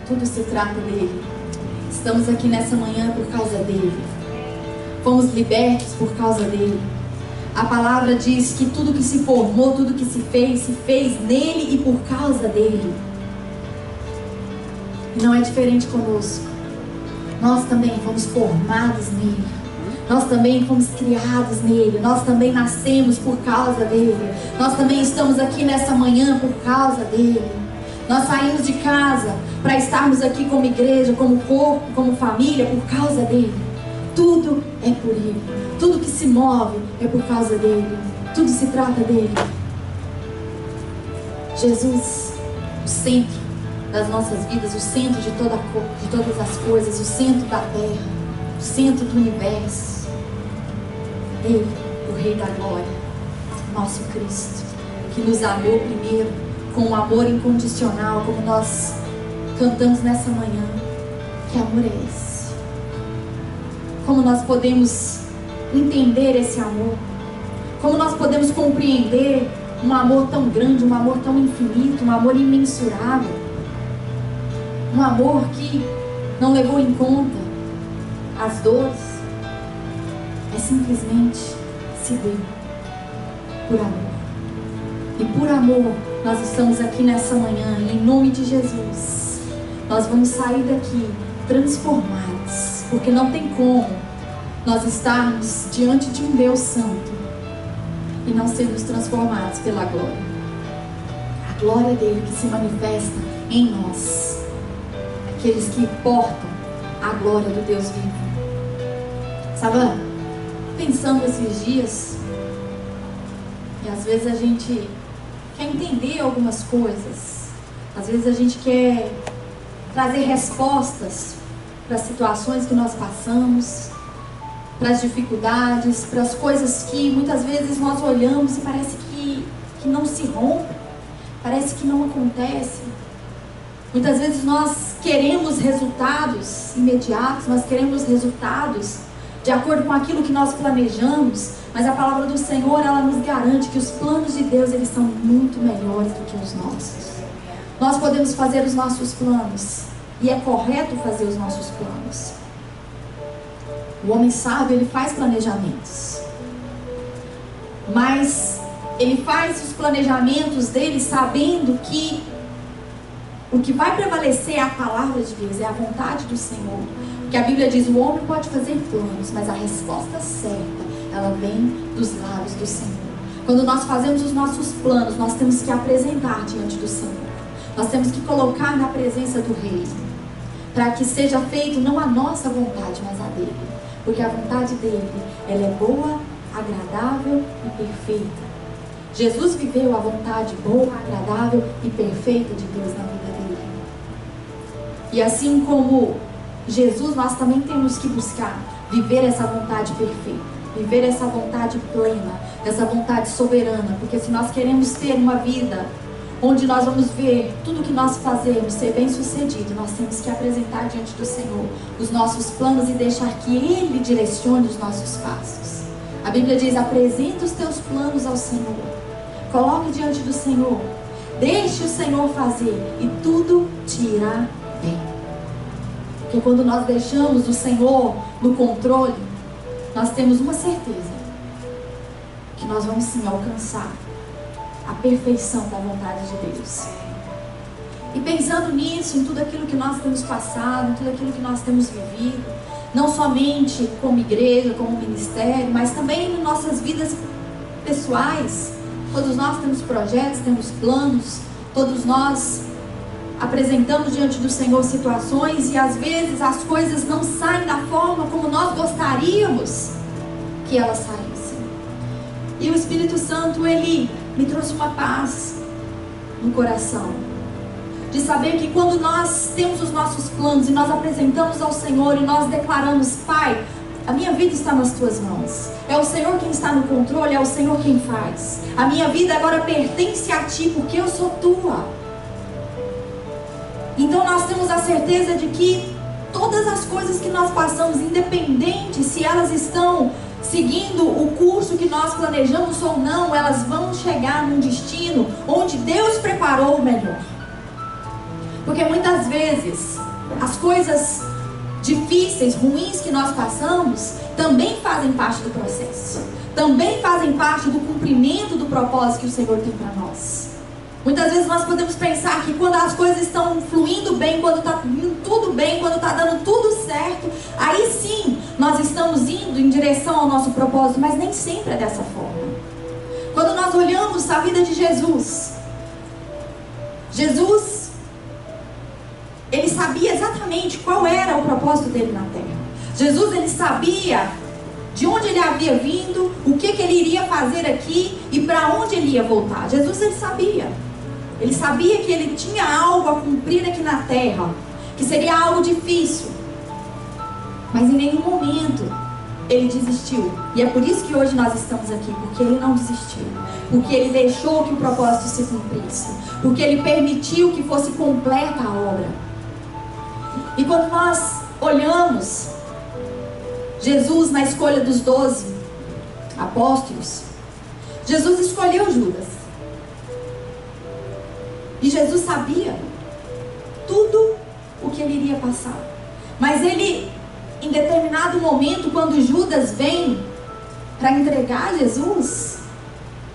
Tudo se trata dele. Estamos aqui nessa manhã por causa dele. Fomos libertos por causa dele. A palavra diz que tudo que se formou, tudo que se fez nele e por causa dele. E não é diferente conosco. Nós também fomos formados nele. Nós também fomos criados nele. Nós também nascemos por causa dele. Nós também estamos aqui nessa manhã por causa dele. Nós saímos de casa para estarmos aqui como igreja, como corpo, como família, por causa dele. Tudo é por ele. Tudo que se move é por causa dele. Tudo se trata dele. Jesus, o centro das nossas vidas, o centro de todas as coisas, o centro da terra, o centro do universo. Ele, o Rei da Glória, nosso Cristo, que nos amou primeiro com um amor incondicional, como nós cantamos nessa manhã. Que amor é esse? Como nós podemos entender esse amor? Como nós podemos compreender um amor tão grande, um amor tão infinito, um amor imensurável? Um amor que não levou em conta as dores, é simplesmente se deu por amor. E por amor nós estamos aqui nessa manhã, e em nome de Jesus nós vamos sair daqui transformados, porque não tem como nós estarmos diante de um Deus santo e não sermos transformados pela glória. A glória dele que se manifesta em nós, aqueles que portam a glória do Deus vivo. Sabe, pensando esses dias, e às vezes a gente quer entender algumas coisas, às vezes a gente quer trazer respostas para as situações que nós passamos, para as dificuldades, para as coisas que muitas vezes nós olhamos e parece que não se rompe, parece que não acontece. Muitas vezes nós queremos resultados imediatos, nós queremos resultados de acordo com aquilo que nós planejamos, mas a palavra do Senhor, ela nos garante que os planos de Deus, eles são muito melhores do que os nossos. Nós podemos fazer os nossos planos, e é correto fazer os nossos planos. O homem sábio, ele faz planejamentos, mas ele faz os planejamentos dele sabendo que o que vai prevalecer é a palavra de Deus, é a vontade do Senhor. Porque a Bíblia diz, o homem pode fazer planos, mas a resposta certa, ela vem dos lábios do Senhor. Quando nós fazemos os nossos planos, nós temos que apresentar diante do Senhor. Nós temos que colocar na presença do Rei, para que seja feito não a nossa vontade, mas a dele. Porque a vontade dele, ela é boa, agradável e perfeita. Jesus viveu a vontade boa, agradável e perfeita de Deus na vida dele. E assim como Jesus, nós também temos que buscar viver essa vontade perfeita, viver essa vontade plena, essa vontade soberana, porque se nós queremos ter uma vida onde nós vamos ver tudo que nós fazemos ser bem sucedido, nós temos que apresentar diante do Senhor os nossos planos e deixar que Ele direcione os nossos passos. A Bíblia diz, apresenta os teus planos ao Senhor, coloque diante do Senhor, deixe o Senhor fazer e tudo te irá bem. Porque quando nós deixamos o Senhor no controle, nós temos uma certeza, que nós vamos sim alcançar a perfeição da vontade de Deus. E pensando nisso, em tudo aquilo que nós temos passado, em tudo aquilo que nós temos vivido, não somente como igreja, como ministério, mas também em nossas vidas pessoais. Todos nós temos projetos, temos planos, todos nós apresentamos diante do Senhor situações e às vezes as coisas não saem da forma como nós gostaríamos que elas saíssem. E o Espírito Santo, ele me trouxe uma paz no coração, de saber que quando nós temos os nossos planos e nós apresentamos ao Senhor e nós declaramos, Pai, a minha vida está nas tuas mãos, é o Senhor quem está no controle, é o Senhor quem faz, a minha vida agora pertence a Ti, porque eu sou Tua. Então nós temos a certeza de que todas as coisas que nós passamos, independente se elas estão seguindo o curso que nós planejamos ou não, elas vão chegar num destino onde Deus preparou o melhor. Porque muitas vezes as coisas difíceis, ruins que nós passamos também fazem parte do processo, também fazem parte do cumprimento do propósito que o Senhor tem para nós. Muitas vezes nós podemos pensar que quando as coisas estão fluindo bem, quando está indo tudo bem, quando está dando tudo certo, aí sim nós estamos indo em direção ao nosso propósito, mas nem sempre é dessa forma. Quando nós olhamos a vida de Jesus, ele sabia exatamente qual era o propósito dele na terra. Jesus, ele sabia de onde ele havia vindo, o que ele iria fazer aqui e para onde ele ia voltar. Jesus, ele sabia. Ele sabia que ele tinha algo a cumprir aqui na terra, que seria algo difícil. Mas em nenhum momento ele desistiu. E é por isso que hoje nós estamos aqui, porque ele não desistiu. Porque ele deixou que o propósito se cumprisse. Porque ele permitiu que fosse completa a obra. E quando nós olhamos Jesus na escolha dos 12 apóstolos, Jesus escolheu Judas. E Jesus sabia tudo o que ele iria passar. Mas ele, em determinado momento, quando Judas vem para entregar Jesus,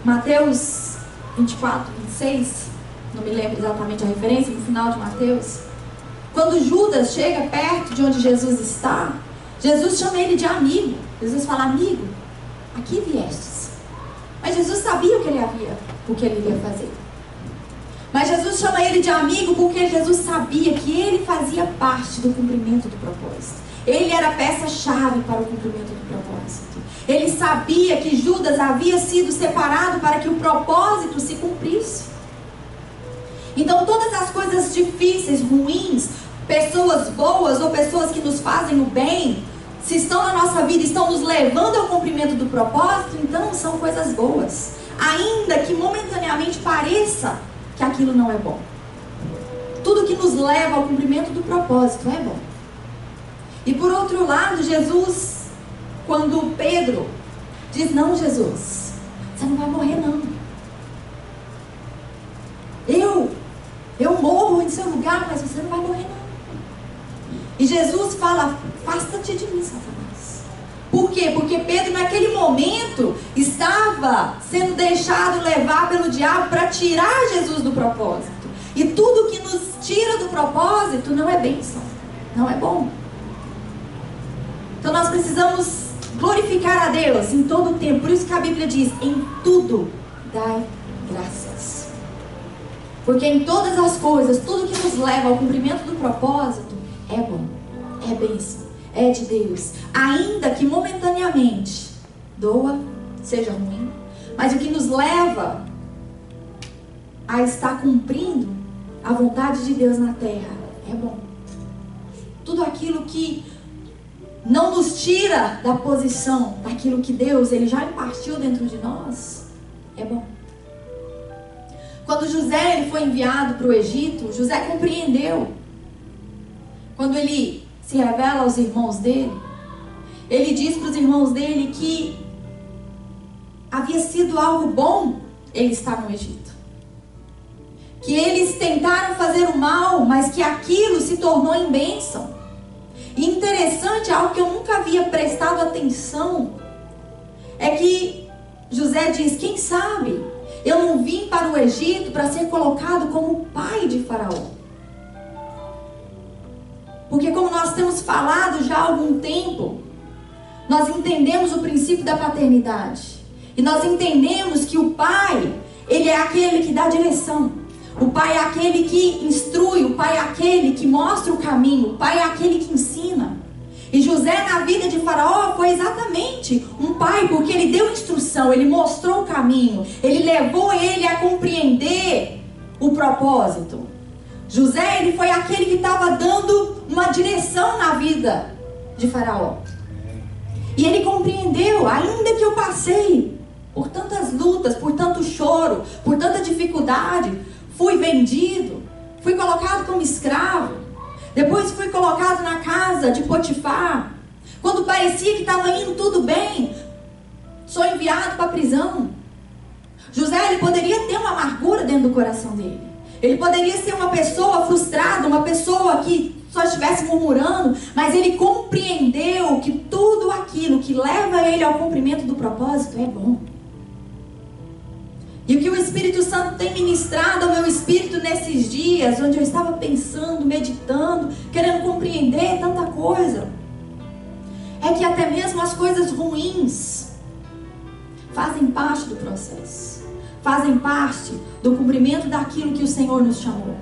Mateus 24, 26, não me lembro exatamente a referência, no final de Mateus, quando Judas chega perto de onde Jesus está, Jesus chama ele de amigo. Jesus fala: amigo, aqui viestes. Mas Jesus sabia o que ele iria fazer. Mas Jesus chama ele de amigo porque Jesus sabia que ele fazia parte do cumprimento do propósito. Ele era a peça-chave para o cumprimento do propósito. Ele sabia que Judas havia sido separado para que o propósito se cumprisse. Então todas as coisas difíceis, ruins, pessoas boas ou pessoas que nos fazem o bem, se estão na nossa vida, estão nos levando ao cumprimento do propósito, então são coisas boas. Ainda que momentaneamente pareça que aquilo não é bom. Tudo que nos leva ao cumprimento do propósito é bom. E por outro lado, Jesus, quando Pedro diz: não, Jesus, você não vai morrer não. Eu morro em seu lugar, mas você não vai morrer não. E Jesus fala: afasta-te de mim, Satanás. Por quê? Porque Pedro naquele momento estava sendo deixado levar pelo diabo para tirar Jesus do propósito. E tudo que nos tira do propósito não é bênção, não é bom. Então nós precisamos glorificar a Deus em todo o tempo. Por isso que a Bíblia diz: em tudo dai graças. Porque em todas as coisas, tudo que nos leva ao cumprimento do propósito é bom, é bênção, é de Deus. Ainda que momentaneamente doa, seja ruim, mas o que nos leva a estar cumprindo a vontade de Deus na terra é bom. Tudo aquilo que não nos tira da posição daquilo que Deus ele já impartiu dentro de nós é bom. Quando José ele foi enviado para o Egito, José compreendeu. Quando ele se revela aos irmãos dele, ele diz para os irmãos dele que havia sido algo bom ele estar no Egito. Que eles tentaram fazer o mal, mas que aquilo se tornou em bênção. E interessante, algo que eu nunca havia prestado atenção, é que José diz: quem sabe eu não vim para o Egito para ser colocado como pai de Faraó. Porque como nós temos falado já há algum tempo, nós entendemos o princípio da paternidade. E nós entendemos que o pai, ele é aquele que dá direção. O pai é aquele que instrui, o pai é aquele que mostra o caminho, o pai é aquele que ensina. E José na vida de Faraó foi exatamente um pai, porque ele deu instrução, ele mostrou o caminho, ele levou ele a compreender o propósito. José, ele foi aquele que estava dando uma direção na vida de Faraó. E ele compreendeu: ainda que eu passei por tantas lutas, por tanto choro, por tanta dificuldade, fui vendido, fui colocado como escravo, depois fui colocado na casa de Potifar. Quando parecia que estava indo tudo bem, sou enviado para a prisão. José, ele poderia ter uma amargura dentro do coração dele. Ele poderia ser uma pessoa frustrada, uma pessoa que só estivesse murmurando, mas ele compreendeu que tudo aquilo que leva ele ao cumprimento do propósito é bom. E o que o Espírito Santo tem ministrado ao meu espírito nesses dias, onde eu estava pensando, meditando, querendo compreender tanta coisa, é que até mesmo as coisas ruins fazem parte do processo, fazem parte do cumprimento daquilo que o Senhor nos chamou,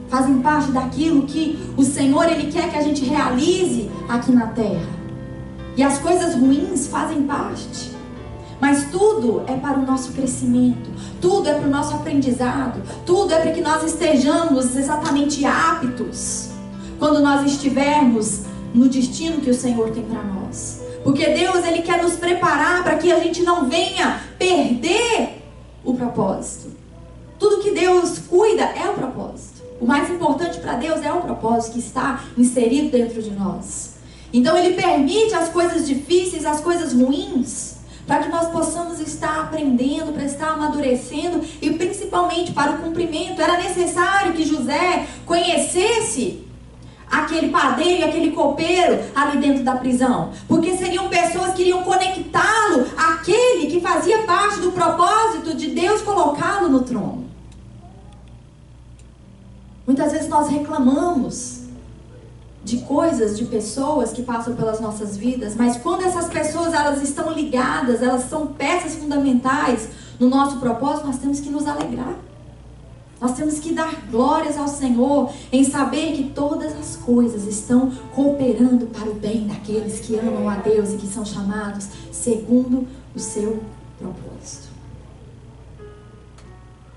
fazem parte daquilo que o Senhor, Ele quer que a gente realize aqui na terra. E as coisas ruins fazem parte, mas tudo é para o nosso crescimento, tudo é para o nosso aprendizado, tudo é para que nós estejamos exatamente aptos quando nós estivermos no destino que o Senhor tem para nós. Porque Deus, Ele quer nos preparar para que a gente não venha perder o propósito. Tudo que Deus cuida é o propósito. O mais importante para Deus é o propósito que está inserido dentro de nós. Então Ele permite as coisas difíceis, as coisas ruins, para que nós possamos estar aprendendo, para estar amadurecendo e principalmente para o cumprimento. Era necessário que José conhecesse aquele padeiro e aquele copeiro ali dentro da prisão, porque seriam pessoas que iriam conectá-lo àquele que fazia parte do propósito de Deus colocá-lo no trono. Muitas vezes nós reclamamos de coisas, de pessoas que passam pelas nossas vidas, mas quando essas pessoas elas estão ligadas, elas são peças fundamentais no nosso propósito, nós temos que nos alegrar. Nós temos que dar glórias ao Senhor em saber que todas as coisas estão cooperando para o bem daqueles que amam a Deus e que são chamados segundo o seu propósito.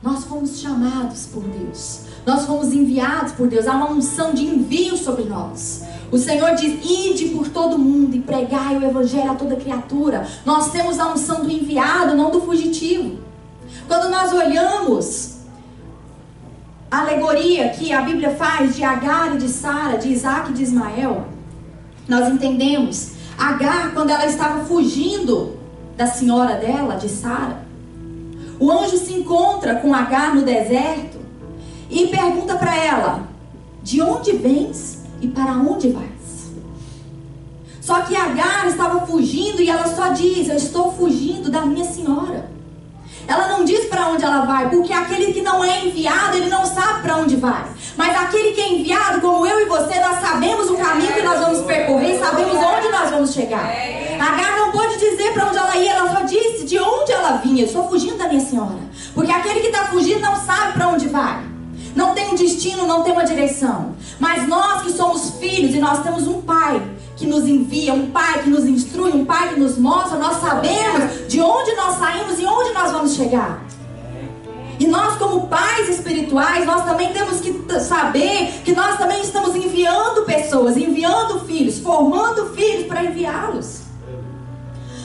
Nós fomos chamados por Deus. Nós fomos enviados por Deus. Há uma unção de envio sobre nós. O Senhor diz: ide por todo mundo e pregai o evangelho a toda criatura. Nós temos a unção do enviado, não do fugitivo. Quando nós olhamos a alegoria que a Bíblia faz de Agar e de Sara, de Isaac e de Ismael, nós entendemos Agar, quando ela estava fugindo da senhora dela, de Sara, o anjo se encontra com Agar no deserto e pergunta para ela: de onde vens e para onde vais? Só que Agar estava fugindo e ela só diz: eu estou fugindo da minha senhora. Ela não diz para onde ela vai, porque aquele que não é enviado, ele não sabe para onde vai. Mas aquele que é enviado, como eu e você, nós sabemos o caminho que nós vamos percorrer, sabemos onde nós vamos chegar. Agar não pôde dizer para onde ela ia, ela só disse de onde ela vinha: eu estou fugindo da minha senhora. Porque aquele que está fugindo não sabe para onde vai, não tem um destino, não tem uma direção. Mas nós que somos filhos e nós temos um pai que nos envia, um pai que nos instrui, um pai que nos mostra, nós sabemos de onde nós saímos e onde nós vamos chegar. E nós, como pais espirituais, nós também temos que saber que nós também estamos enviando pessoas, enviando filhos, formando filhos para enviá-los.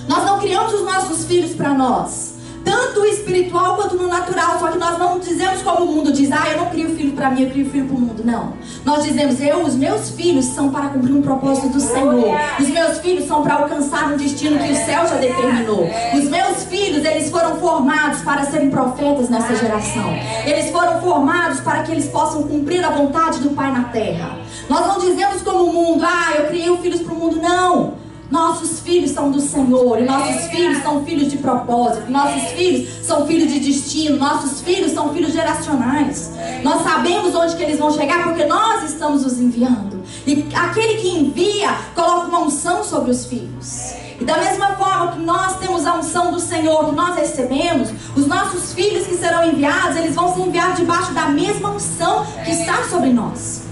Nós não criamos os nossos filhos para nós, tanto o espiritual quanto no natural. Só que nós não dizemos como o mundo diz: eu não crio filho para mim, eu crio filho para o mundo. Não, nós dizemos: os meus filhos são para cumprir um propósito do Senhor. Os meus filhos são para alcançar um destino que o céu já determinou. Os meus filhos, eles foram formados para serem profetas nessa geração. Eles foram formados para que eles possam cumprir a vontade do Pai na terra. Nós não dizemos como o mundo: eu criei filhos para o mundo. Não. Nossos filhos são do Senhor, e nossos filhos são filhos de propósito, nossos filhos são filhos de destino, nossos filhos são filhos geracionais. Nós sabemos onde que eles vão chegar porque nós estamos os enviando. E aquele que envia coloca uma unção sobre os filhos. E da mesma forma que nós temos a unção do Senhor, que nós recebemos, os nossos filhos que serão enviados, eles vão ser enviados debaixo da mesma unção que está sobre nós.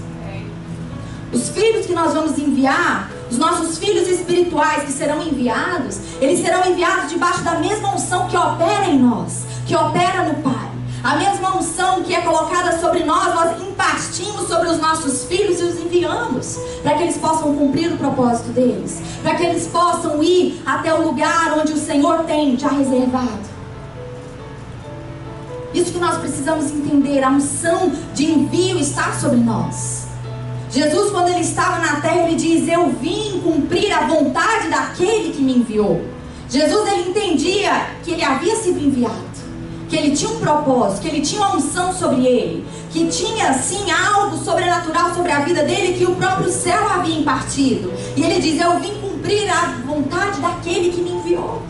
Os filhos que nós vamos enviar, os nossos filhos espirituais que serão enviados, eles serão enviados debaixo da mesma unção que opera em nós, que opera no Pai. A mesma unção que é colocada sobre nós, nós impartimos sobre os nossos filhos e os enviamos, para que eles possam cumprir o propósito deles, para que eles possam ir até o lugar onde o Senhor tem já reservado. Isso que nós precisamos entender, a unção de envio está sobre nós. Jesus, quando ele estava na terra, ele diz: eu vim cumprir a vontade daquele que me enviou. Jesus, ele entendia que ele havia sido enviado. que ele tinha um propósito, que ele tinha uma unção sobre ele, que tinha sim algo sobrenatural sobre a vida dele, que o próprio céu havia impartido. E ele diz: eu vim cumprir a vontade daquele que me enviou.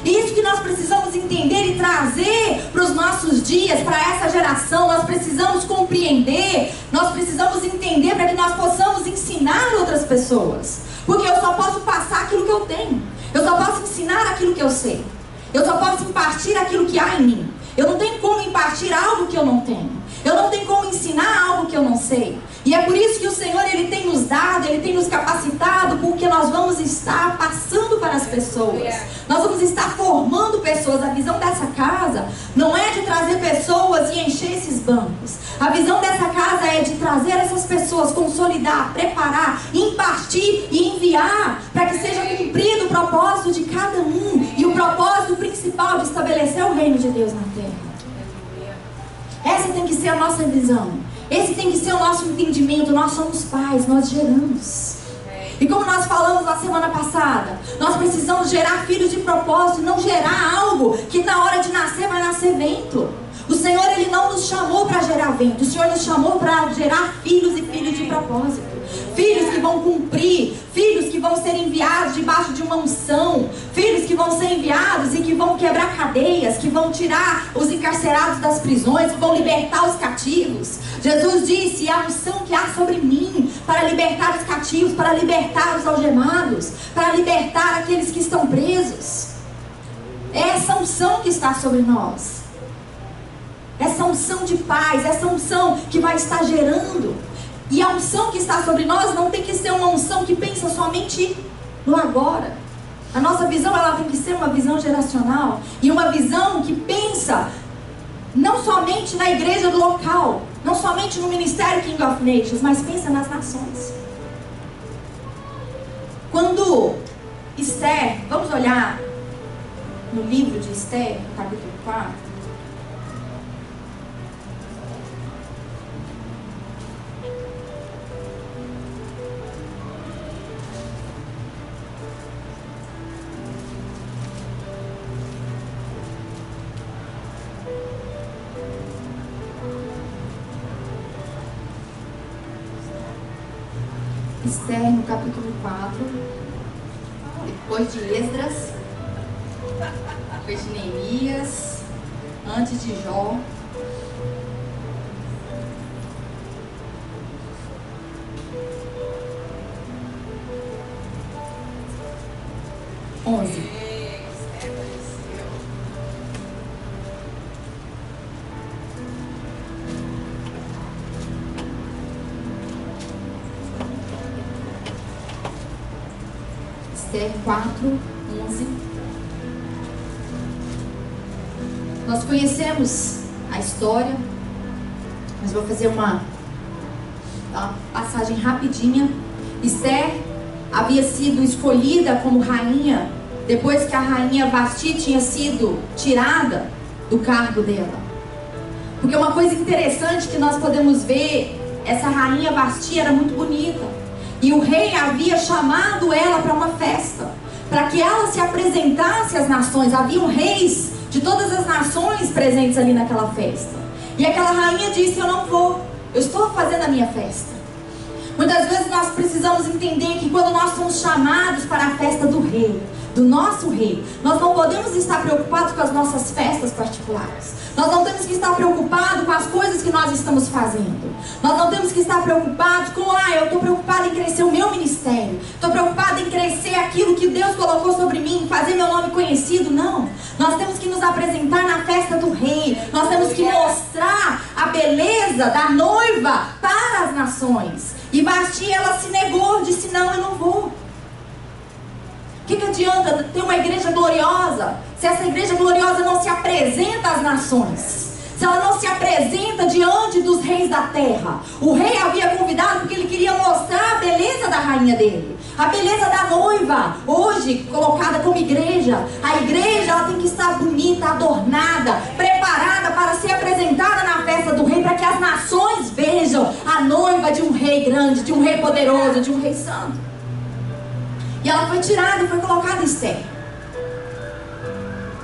Isso que nós precisamos entender e trazer para os nossos dias, para essa geração. Nós precisamos compreender, nós precisamos entender para que nós possamos ensinar outras pessoas. Porque eu só posso passar aquilo que eu tenho, eu só posso ensinar aquilo que eu sei, eu só posso impartir aquilo que há em mim. Eu não tenho como impartir algo que eu não tenho, eu não tenho como ensinar algo que eu não sei. E é por isso que o Senhor, Ele tem nos dado, Ele tem nos capacitado, porque nós vamos estar passando para as pessoas. Nós vamos estar formando pessoas. A visão dessa casa não é de trazer pessoas e encher esses bancos. A visão dessa casa é de trazer essas pessoas, consolidar, preparar, impartir e enviar, para que seja cumprido o propósito de cada um. E o propósito principal de estabelecer o reino de Deus na terra. Essa tem que ser a nossa visão. Esse tem que ser o nosso entendimento. Nós somos pais, nós geramos. E como nós falamos na semana passada, nós precisamos gerar filhos de propósito, não gerar algo que na hora de nascer vai nascer vento. O Senhor, Ele não nos chamou para gerar vento. O Senhor nos chamou para gerar filhos e filhos de propósito. Filhos que vão cumprir, filhos que vão ser enviados debaixo de uma unção, filhos que vão ser enviados e que vão quebrar cadeias, que vão tirar os encarcerados das prisões, que vão libertar os cativos. Jesus disse: a unção que há sobre mim para libertar os cativos, para libertar os algemados, para libertar aqueles que estão presos. É essa unção que está sobre nós, essa unção de paz, essa unção que vai estar gerando. E a unção que está sobre nós não tem que ser uma unção que pensa somente no agora. A nossa visão, ela tem que ser uma visão geracional. E uma visão que pensa não somente na igreja do local, não somente no ministério King of Nations, mas pensa nas nações. Quando Esther, vamos olhar no livro de Esther, no capítulo 4. Esther, no capítulo 4, depois de Esdras, depois de Neemias, antes de Jó. Esther 4, 11. Nós conhecemos a história, mas vou fazer uma passagem rapidinha. Esther havia sido escolhida como rainha depois que a rainha Vasti tinha sido tirada do cargo dela. Porque uma coisa interessante que nós podemos ver, essa rainha Vasti era muito bonita. E o rei havia chamado ela para uma festa, para que ela se apresentasse às nações. Haviam reis de todas as nações presentes ali naquela festa. E aquela rainha disse: eu não vou, eu estou fazendo a minha festa. Muitas vezes nós precisamos entender que quando nós somos chamados para a festa do rei, do nosso rei, nós não podemos estar preocupados com as nossas festas particulares. Nós não temos que estar preocupados com as coisas que nós estamos fazendo. Nós não temos que estar preocupados com: eu estou preocupado em crescer o meu ministério, estou preocupado em crescer aquilo que Deus colocou sobre mim, fazer meu nome conhecido. Não, nós temos que nos apresentar na festa do rei. Nós temos que mostrar a beleza da noiva para as nações. E Vasti, ela se negou, disse: não, eu não vou. O que adianta ter uma igreja gloriosa se essa igreja gloriosa não se apresenta às nações? Se ela não se apresenta diante dos reis da terra? O rei havia convidado porque ele queria mostrar a beleza da rainha dele, a beleza da noiva, hoje colocada como igreja. A igreja, ela tem que estar bonita, adornada, preparada para ser apresentada na festa do rei, para que as nações vejam a noiva de um rei grande, de um rei poderoso, de um rei santo. E ela foi tirada e foi colocada em Esther.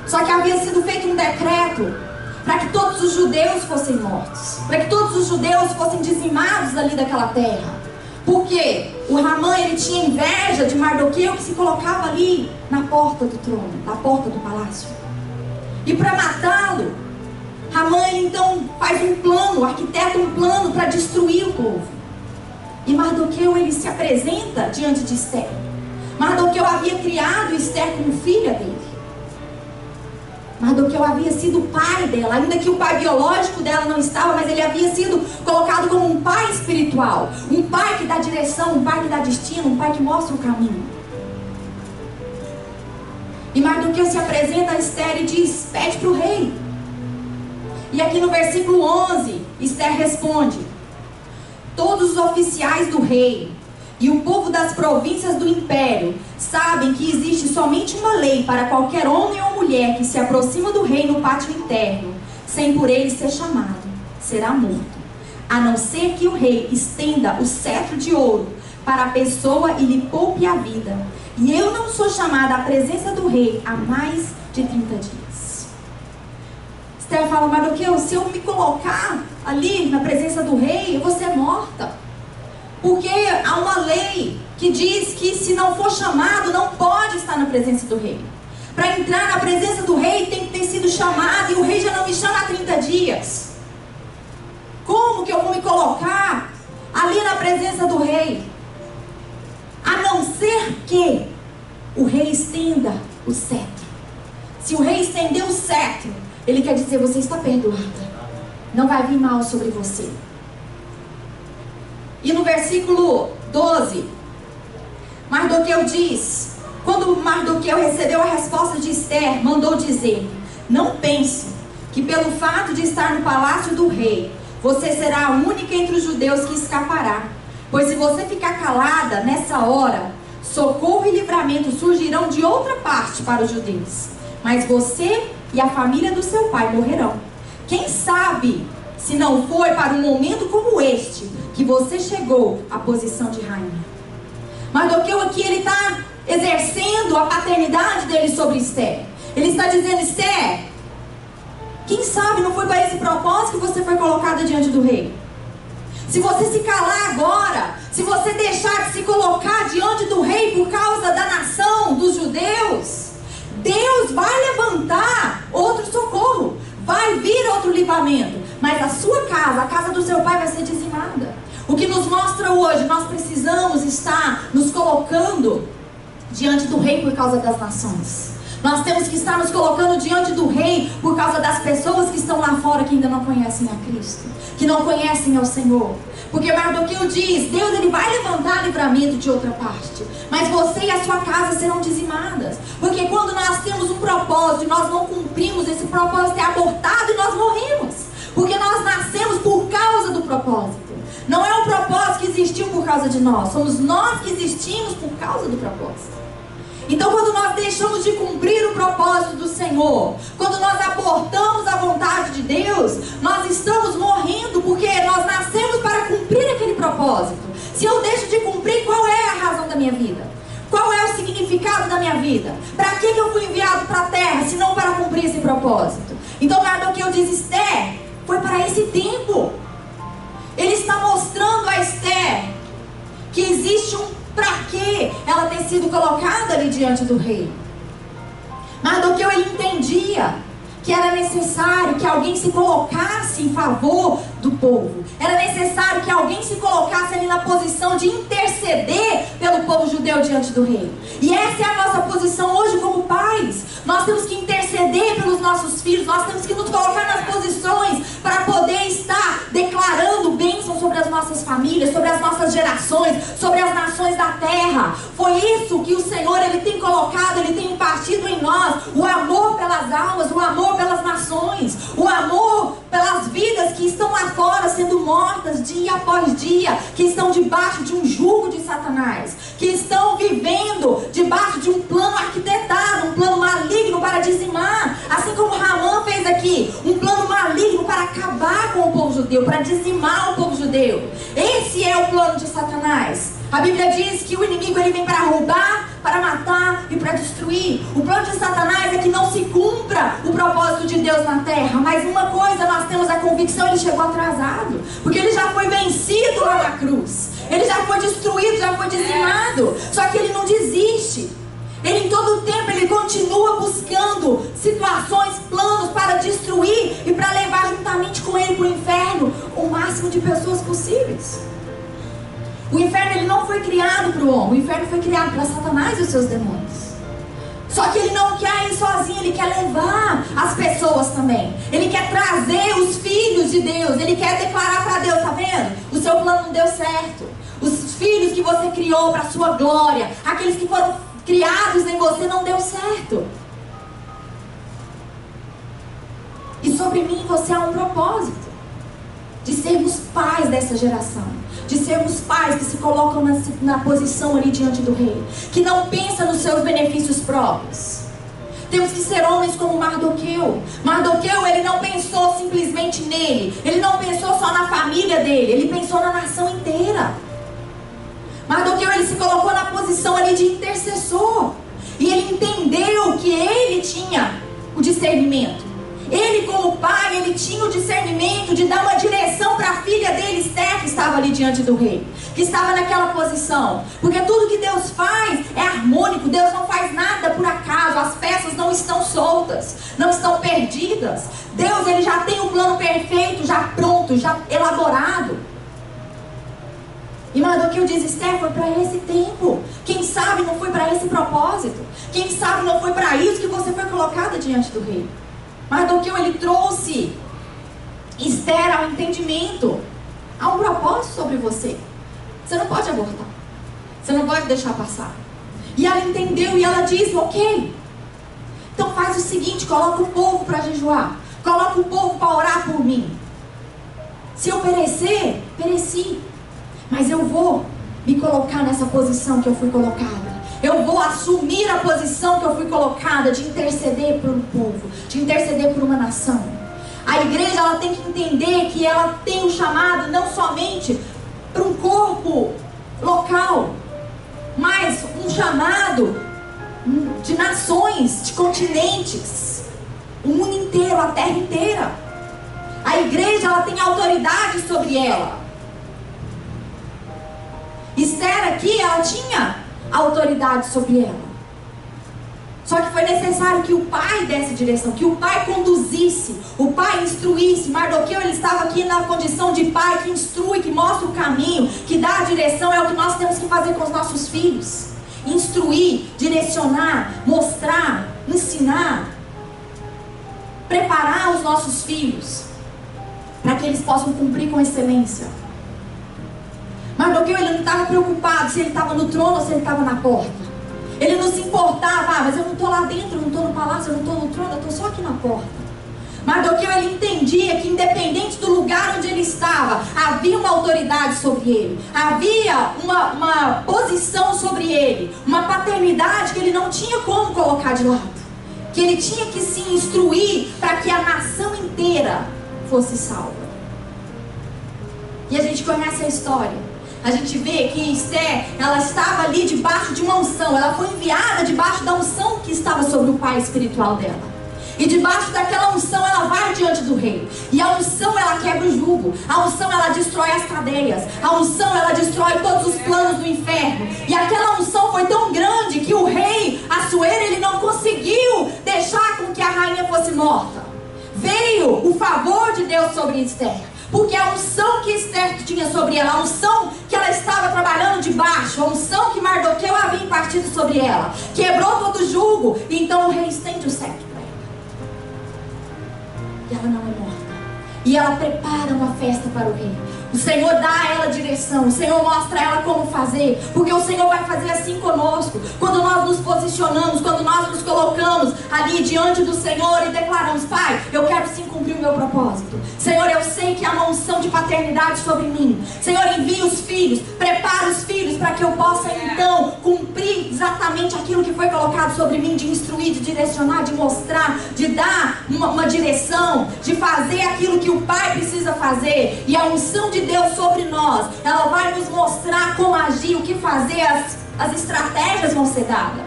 Só que havia sido feito um decreto para que todos os judeus fossem mortos, para que todos os judeus fossem dizimados ali daquela terra. Porque o Hamã, ele tinha inveja de Mardoqueu, que se colocava ali na porta do trono, na porta do palácio. E para matá-lo, Hamã, ele então faz um plano, arquiteta um plano para destruir o povo. E Mardoqueu, ele se apresenta diante de Ester. Mardoqueu havia criado Ester como filha dele. Mardoqueu havia sido o pai dela, ainda que o pai biológico dela não estava, mas ele havia sido colocado como um pai espiritual, um pai que dá direção, um pai que dá destino, um pai que mostra o caminho. E Mardoqueu se apresenta a Ester e diz: pede para o rei. E aqui no versículo 11, Ester responde: todos os oficiais do rei e o povo das províncias do império sabem que existe somente uma lei para qualquer homem ou mulher que se aproxima do rei no pátio interno, sem por ele ser chamado, será morto, a não ser que o rei estenda o cetro de ouro para a pessoa e lhe poupe a vida. E eu não sou chamada à presença do rei há mais de 30 dias. Ester fala: Mardoqueu, se eu me colocar ali na presença do rei, eu vou ser morta. Porque há uma lei que diz que se não for chamado, não pode estar na presença do rei. Para entrar na presença do rei tem que ter sido chamado, e o rei já não me chama há 30 dias. Como que eu vou me colocar ali na presença do rei? A não ser que o rei estenda o cetro. Se o rei estender o cetro, ele quer dizer: você está perdoada, não vai vir mal sobre você. E no versículo 12, Mardoqueu diz: quando Mardoqueu recebeu a resposta de Ester, mandou dizer: não pense que pelo fato de estar no palácio do rei, você será a única entre os judeus que escapará. Pois se você ficar calada nessa hora, socorro e livramento surgirão de outra parte para os judeus. Mas você e a família do seu pai morrerão. Quem sabe se não foi para um momento como este que você chegou à posição de rainha. Mardoqueu aqui, ele está exercendo a paternidade dele sobre Ester. Ele está dizendo: Ester, quem sabe não foi para esse propósito que você foi colocada diante do rei. Se você se calar agora, se você deixar de se colocar diante do rei por causa da nação, dos judeus, Deus vai levantar outro socorro, vai vir outro livramento, mas a sua casa, a casa do seu pai vai ser dizimada. O que nos mostra hoje, nós precisamos estar nos colocando diante do rei por causa das nações. Nós temos que estar nos colocando diante do rei por causa das pessoas que estão lá fora, que ainda não conhecem a Cristo, que não conhecem ao Senhor. Porque Mardoqueu diz: Deus, ele vai levantar livramento de outra parte, mas você e a sua casa serão dizimadas. Porque quando nós temos um propósito e nós não cumprimos, esse propósito é abortado e nós morremos. Porque nós nascemos por causa do propósito. Não é um propósito que existiu por causa de nós, somos nós que existimos por causa do propósito. Então, quando nós deixamos de cumprir o propósito do Senhor, quando nós abortamos a vontade de Deus, nós estamos morrendo, porque nós nascemos para cumprir aquele propósito. Se eu deixo de cumprir, qual é a razão da minha vida? Qual é o significado da minha vida? Para que eu fui enviado para a terra, se não para cumprir esse propósito? Então, Mardoqueu diz: Ester, foi para esse tempo. Ele está mostrando a Ester que existe um para que ela ter sido colocada ali diante do rei. Mardoqueu, ele entendia que era necessário que alguém se colocasse em favor do povo. Era necessário que alguém se colocasse ali na posição de interceder pelo povo judeu diante do rei. E essa é a nossa posição hoje como pais. Nós temos que interceder pelos nossos filhos. Nós temos que nos colocar nas posições para poder estar declarando bênção sobre as nossas famílias, sobre as nossas gerações, sobre as nações da terra. Foi isso que o Senhor, ele tem colocado, ele tem impartido em nós. O amor pelas almas, o amor pelas nações, o amor pelas vidas que estão lá fora sendo mortas dia após dia, que estão debaixo de um jugo de Satanás, que estão vivendo debaixo de um plano arquitetado, um plano maligno para dizimar, assim como Hamã fez aqui, um plano maligno para acabar com o povo judeu, para dizimar o povo judeu. Esse é o plano de Satanás. A Bíblia diz que o inimigo, ele vem para roubar, para matar e para destruir. O plano de Satanás é que não se cumpra o propósito de Deus na terra. Mas uma coisa, nós temos a convicção: ele chegou atrasado, porque ele já foi vencido lá na cruz. Ele já foi destruído, já foi dizimado. Só que ele não desiste. Ele em todo o tempo, ele continua buscando situações, planos para destruir e para levar juntamente com ele para o inferno o máximo de pessoas possíveis. O inferno, ele não foi criado para o homem. O inferno foi criado para Satanás e os seus demônios. Só que ele não quer ir sozinho, ele quer levar as pessoas também. Ele quer trazer os filhos de Deus. Ele quer declarar para Deus: tá vendo? O seu plano não deu certo. Os filhos que você criou para a sua glória, aqueles que foram criados em você, não deu certo. E sobre mim você há um propósito de sermos pais dessa geração, de sermos pais que se colocam na posição ali diante do rei, que não pensa nos seus benefícios próprios. Temos que ser homens como Mardoqueu. Mardoqueu, ele não pensou simplesmente nele, ele não pensou só na família dele, ele pensou na nação inteira. Mardoqueu, ele se colocou na posição ali de intercessor, e ele entendeu que ele tinha o discernimento. Ele, como pai, ele tinha o discernimento de dar uma direção para a filha dele, Esther, que estava ali diante do rei, que estava naquela posição. Porque tudo que Deus faz é harmônico. Deus não faz nada por acaso. As peças não estão soltas, não estão perdidas. Deus, ele já tem um plano perfeito, já pronto, já elaborado. E Mardoqueu diz: Esther, foi para esse tempo. Quem sabe não foi para esse propósito. Quem sabe não foi para isso que você foi colocada diante do rei. Mardoqueu, ele trouxe Esther ao entendimento. Há um propósito sobre você. Você não pode abortar. Você não pode deixar passar. E ela entendeu e ela disse: ok, então faz o seguinte, coloca o povo para jejuar. Coloca o povo para orar por mim. Se eu perecer, pereci. Mas eu vou me colocar nessa posição que eu fui colocada. Eu vou assumir a posição que eu fui colocada de interceder por um povo, de interceder por uma nação. A igreja, ela tem que entender que ela tem um chamado não somente para um corpo local, mas um chamado de nações, de continentes, o mundo inteiro, a terra inteira. A igreja, ela tem autoridade sobre ela. Esther aqui, ela tinha autoridade sobre ela. Só que foi necessário que o pai desse direção, que o pai conduzisse, o pai instruísse. Mardoqueu, ele estava aqui na condição de pai que instrui, que mostra o caminho, que dá a direção. É o que nós temos que fazer com os nossos filhos: instruir, direcionar, mostrar, ensinar, preparar os nossos filhos para que eles possam cumprir com excelência. Mardoqueu, ele não estava preocupado se ele estava no trono ou se ele estava na porta. Ele não se importava: mas eu não estou lá dentro, eu não estou no palácio, eu não estou no trono, eu estou só aqui na porta. Mardoqueu, ele entendia que independente do lugar onde ele estava, havia uma autoridade sobre ele, havia uma posição sobre ele, uma paternidade que ele não tinha como colocar de lado, que ele tinha que se instruir para que a nação inteira fosse salva. E a gente conhece a história. A gente vê que Esther, ela estava ali debaixo de uma unção. Ela foi enviada debaixo da unção que estava sobre o pai espiritual dela. E debaixo daquela unção ela vai diante do rei. E a unção, ela quebra o jugo. A unção, ela destrói as cadeias. A unção, ela destrói todos os planos do inferno. E aquela unção foi tão grande que o rei Assuero, ele não conseguiu deixar com que a rainha fosse morta. Veio o favor de Deus sobre Esther. Porque a unção que Esther tinha sobre ela, a unção que ela estava trabalhando debaixo, a unção que Mardoqueu havia impartido sobre ela, quebrou todo o jugo. E então o rei estende o cetro para ela. E ela não é morta. E ela prepara uma festa para o rei. O Senhor dá a ela direção. O Senhor mostra a ela como fazer. Porque o Senhor vai fazer assim conosco. Quando nós nos posicionamos, quando nós nos colocamos ali diante do Senhor e declaramos: Pai, eu quero sim cumprir o meu propósito. Senhor, eu sei que há uma unção de paternidade sobre mim. Senhor, envia os filhos, prepara os filhos para que eu possa então cumprir exatamente aquilo que foi colocado sobre mim, de instruir, de direcionar, de mostrar, de dar uma direção, de fazer aquilo que o Pai precisa fazer. E a unção de Deus sobre nós, ela vai nos mostrar como agir, o que fazer, as estratégias vão ser dadas.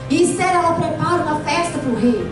E Esther, ela prepara uma festa para o rei.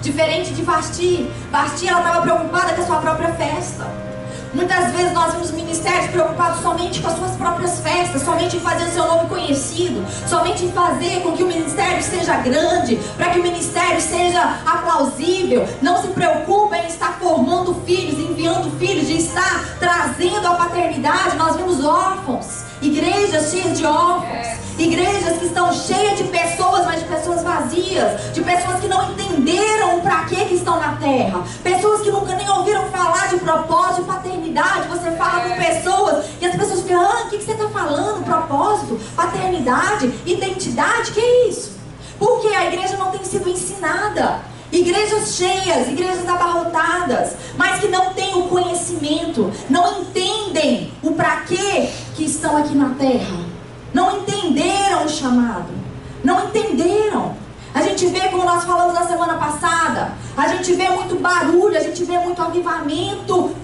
Diferente de Vasti. Vasti, ela estava preocupada com a sua própria festa. Muitas vezes nós vemos ministérios preocupados somente com as suas próprias festas, somente em fazer o seu nome conhecido, somente em fazer com que o ministério seja grande, para que o ministério seja aplausível. Não se preocupa em estar formando filhos, enviando filhos, de estar trazendo a paternidade. Nós vemos órfãos, igrejas cheias de órfãos, igrejas que estão cheias de pessoas, mas de pessoas vazias, de pessoas que não entenderam para que estão na terra, pessoas que nunca nem ouviram falar de propósito, de paternidade. Você fala com pessoas e as pessoas ficam: o que você está falando? Propósito, paternidade, identidade, que é isso? Porque a igreja não tem sido ensinada. Igrejas cheias, igrejas abarrotadas, mas que não têm o conhecimento, não entendem o para que estão aqui na terra, não entenderam o chamado, não entenderam. A gente vê, como nós falamos na semana passada, a gente vê muito barulho, a gente vê muito avivamento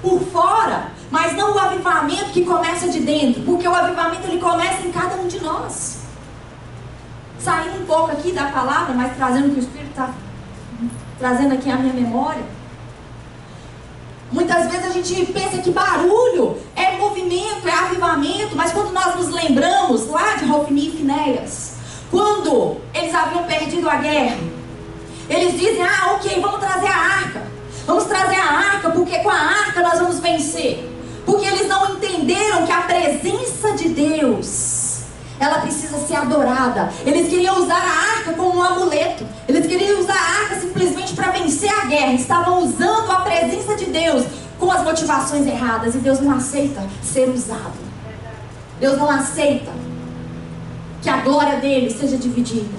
por fora, mas não o avivamento que começa de dentro, porque o avivamento ele começa em cada um de nós. Saindo um pouco aqui da palavra, mas trazendo o que o Espírito está trazendo aqui à minha memória. Muitas vezes a gente pensa que barulho é movimento, é avivamento, mas quando nós nos lembramos lá de Hofni e Finéias, quando eles haviam perdido a guerra, eles dizem: ok, vamos trazer a arca. Vamos trazer a arca, porque com a arca nós vamos vencer. Porque eles não entenderam que a presença de Deus, ela precisa ser adorada. Eles queriam usar a arca como um amuleto. Eles queriam usar a arca simplesmente para vencer a guerra. Estavam usando a presença de Deus com as motivações erradas. E Deus não aceita ser usado. Deus não aceita que a glória dele seja dividida,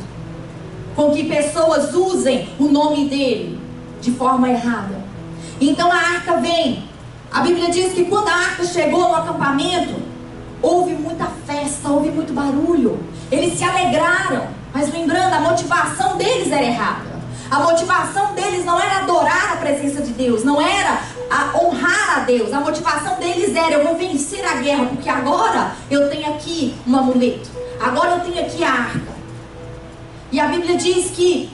com que pessoas usem o nome dele de forma errada. Então a arca vem. A Bíblia diz que quando a arca chegou no acampamento, houve muita festa, houve muito barulho. Eles se alegraram, mas lembrando, a motivação deles era errada. A motivação deles não era adorar a presença de Deus, não era honrar a Deus. A motivação deles era: eu vou vencer a guerra, porque agora eu tenho aqui um amuleto, agora eu tenho aqui a arca. E a Bíblia diz que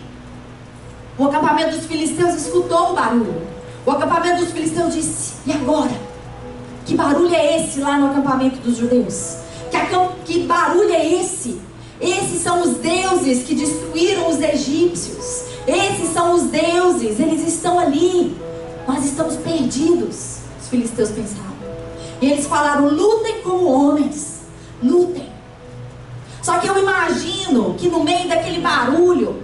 o acampamento dos filisteus escutou o barulho. O acampamento dos filisteus disse: e agora? Que barulho é esse lá no acampamento dos judeus? Que barulho é esse? Esses são os deuses que destruíram os egípcios. Esses são os deuses, eles estão ali. Nós estamos perdidos. Os filisteus pensaram. E eles falaram: lutem como homens. Lutem. Só que eu imagino que no meio daquele barulho,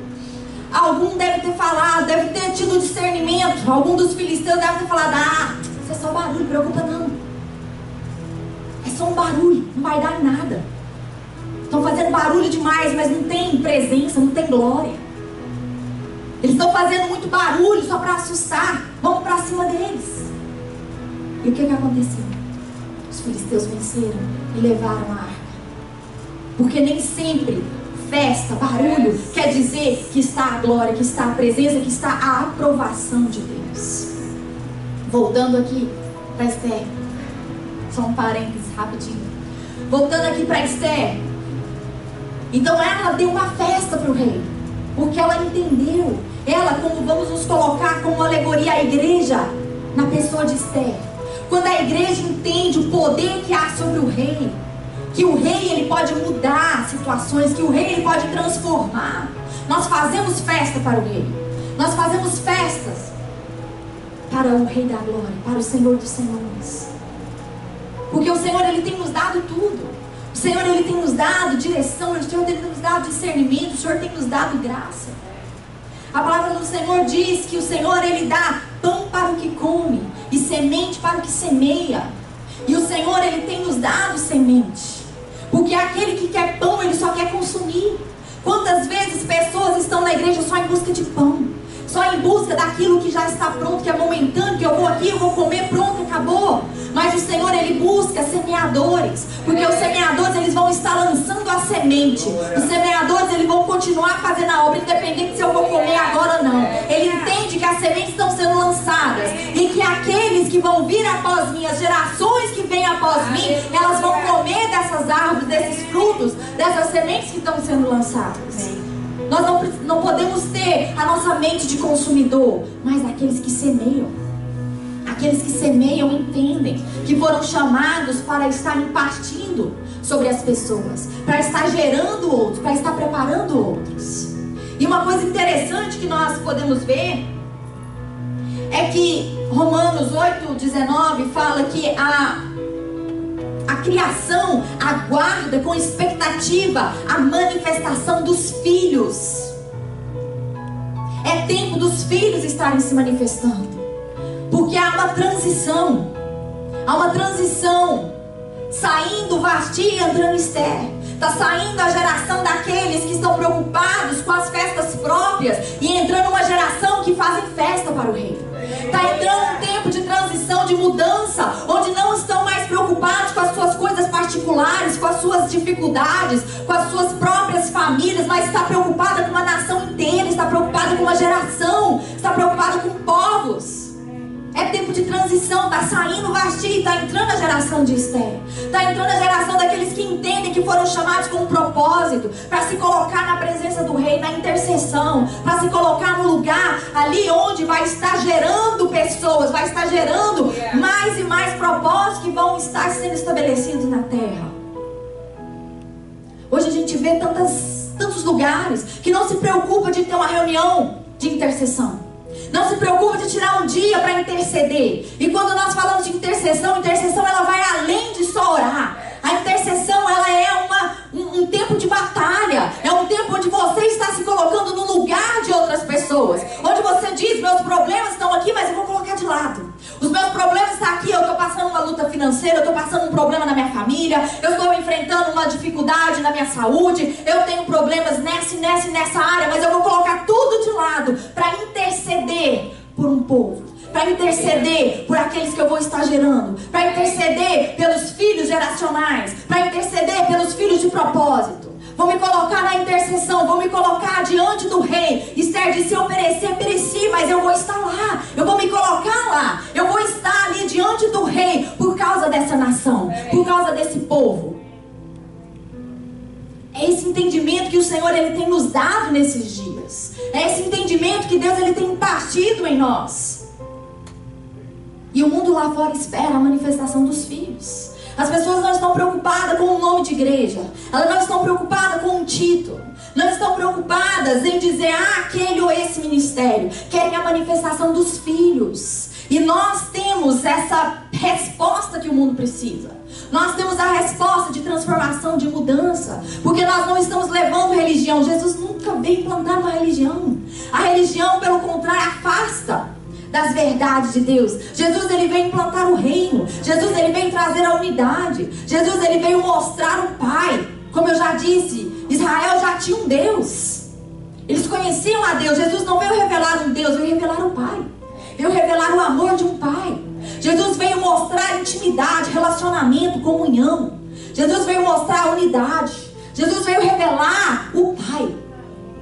algum deve ter falado, deve ter tido discernimento. Algum dos filisteus deve ter falado: isso é só barulho, não preocupa não. É só um barulho, não vai dar em nada. Estão fazendo barulho demais, mas não tem presença, não tem glória. Eles estão fazendo muito barulho só para assustar. Vamos para cima deles. E o que aconteceu? Os filisteus venceram e levaram a arca. Porque nem sempre festa, barulho, quer dizer que está a glória, que está a presença, que está a aprovação de Deus. Voltando aqui para Esther. Só um parênteses rapidinho. Voltando aqui para Esther. Então ela deu uma festa para o rei, porque ela entendeu. Ela, como vamos nos colocar como alegoria, a igreja na pessoa de Esther. Quando a igreja entende o poder que há sobre o rei, que o rei ele pode mudar situações, que o rei ele pode transformar. Nós fazemos festa para o rei. Nós fazemos festas para o Rei da Glória, para o Senhor dos Senhores. Porque o Senhor ele tem nos dado tudo. O Senhor ele tem nos dado direção, o Senhor tem nos dado discernimento, o Senhor tem nos dado graça. A palavra do Senhor diz que o Senhor ele dá pão para o que come e semente para o que semeia. E o Senhor ele tem nos dado semente. Porque aquele que quer pão, ele só quer consumir. Quantas vezes pessoas estão na igreja só em busca de pão, só em busca daquilo que já está pronto, que é momentâneo, que eu vou aqui, eu vou comer, pronto, acabou. Mas o Senhor ele busca semeadores, porque os semeadores eles vão estar lançando a semente. Os semeadores, eles vão continuar fazendo a obra, independente se eu vou comer agora ou não. Ele entende que as sementes estão sendo lançadas e que aqueles que vão vir após mim, as gerações que vêm após mim, elas vão comer dessas árvores, desses frutos, dessas sementes que estão sendo lançadas. Nós não podemos ter a nossa mente de consumidor, mas aqueles que semeiam. Aqueles que semeiam entendem que foram chamados para estar impartindo sobre as pessoas, para estar gerando outros, para estar preparando outros. E uma coisa interessante que nós podemos ver é que Romanos 8:19 fala que a criação aguarda com expectativa a manifestação dos filhos. É tempo dos filhos estarem se manifestando, porque há uma transição. Há uma transição. Saindo Vasti e entrando Esther. Está saindo a geração daqueles que estão preocupados com as festas próprias e entrando uma geração que fazem festa para o rei. Está entrando um tempo de transição, de mudança, onde não estão mais preocupados com as suas coisas particulares, com as suas dificuldades, com as suas próprias famílias, mas está preocupada com uma nação inteira, está preocupada com uma geração, está preocupada com povos. É tempo de transição, está saindo Vasti, está entrando a geração de Esther. Está entrando a geração daqueles que entendem que foram chamados com um propósito, para se colocar na presença do rei, na intercessão, para se colocar no lugar ali onde vai estar gerando pessoas, vai estar gerando mais e mais propósitos que vão estar sendo estabelecidos na terra. Hoje a gente vê tantos lugares que não se preocupa de ter uma reunião de intercessão. Não se preocupa de tirar um dia para interceder. E quando nós falamos de intercessão, ela vai além de só orar. A intercessão, ela é um tempo de batalha. É um tempo onde você está se colocando no lugar de outras pessoas. Onde você diz, meus problemas estão aqui, mas eu vou colocar de lado. Os meus problemas estão aqui, eu estou passando uma luta financeira, eu estou passando um problema na minha família, eu estou enfrentando uma dificuldade na minha saúde, eu tenho problemas nessa área, mas eu vou colocar tudo de lado para interceder por um povo, para interceder por aqueles que eu vou estar gerando, para interceder pelos filhos geracionais, para interceder pelos filhos de propósito. Vou me colocar na intercessão, vou me colocar diante do rei. Esther disse, se eu perecer, pereci, mas eu vou estar lá. Eu vou me colocar lá. Eu vou estar ali diante do rei por causa dessa nação, por causa desse povo. É esse entendimento que o Senhor ele tem nos dado nesses dias. É esse entendimento que Deus ele tem impartido em nós. E o mundo lá fora espera a manifestação dos filhos. As pessoas não estão preocupadas com o nome de igreja. Elas não estão preocupadas com um título. Não estão preocupadas em dizer, aquele ou esse ministério. Querem a manifestação dos filhos. E nós temos essa resposta que o mundo precisa. Nós temos a resposta de transformação, de mudança. Porque nós não estamos levando religião. Jesus nunca veio implantar uma religião. A religião, pelo contrário, afasta das verdades de Deus. Jesus ele veio implantar o reino. Jesus ele veio trazer a unidade. Jesus ele veio mostrar o Pai. Como eu já disse, Israel já tinha um Deus. Eles conheciam a Deus. Jesus não veio revelar um Deus, veio revelar o Pai. Veio revelar o amor de um Pai. Jesus veio mostrar intimidade, relacionamento, comunhão. Jesus veio mostrar a unidade. Jesus veio revelar o Pai.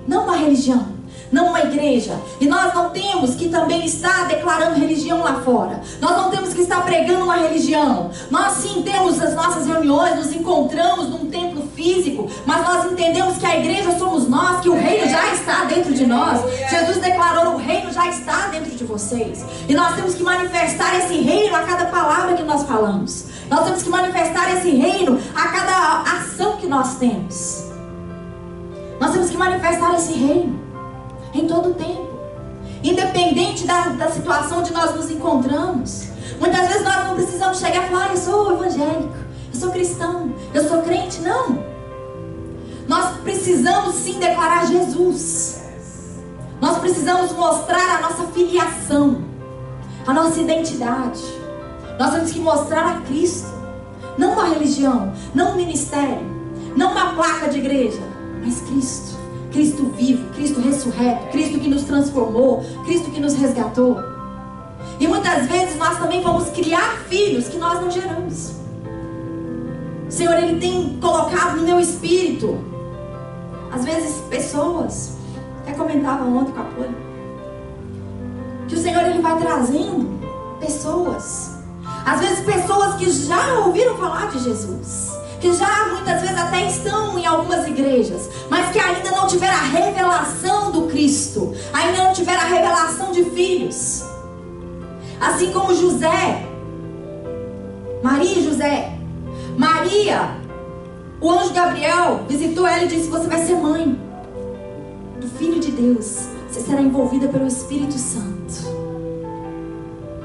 Não uma religião, não uma igreja. E nós não temos que também estar declarando religião lá fora. Nós não temos que estar pregando uma religião. Nós sim temos as nossas reuniões, nos encontramos num templo físico, mas nós entendemos que a igreja somos nós, que o reino já está dentro de nós. Jesus declarou, o reino já está dentro de vocês. E nós temos que manifestar esse reino a cada palavra que nós falamos. Nós temos que manifestar esse reino a cada ação que nós temos. Nós temos que manifestar esse reino em todo o tempo, independente da situação onde nós nos encontramos. Muitas vezes nós não precisamos chegar e falar, eu sou evangélico, eu sou cristão, eu sou crente. Não. Nós precisamos sim declarar Jesus. Nós precisamos mostrar a nossa filiação, a nossa identidade. Nós temos que mostrar a Cristo. Não uma religião, não um ministério, não uma placa de igreja, mas Cristo. Cristo vivo, Cristo ressurreto, Cristo que nos transformou, Cristo que nos resgatou. E muitas vezes nós também vamos criar filhos que nós não geramos. O Senhor, Ele tem colocado no meu espírito. Às vezes pessoas, até comentava ontem com a Poli, que o Senhor, Ele vai trazendo pessoas. Às vezes pessoas que já ouviram falar de Jesus, que já muitas vezes até estão em algumas igrejas, mas que ainda não tiveram a revelação do Cristo, ainda não tiveram a revelação de filhos. Assim como José, Maria e José. Maria, o anjo Gabriel visitou ela e disse: você vai ser mãe do Filho de Deus, você será envolvida pelo Espírito Santo,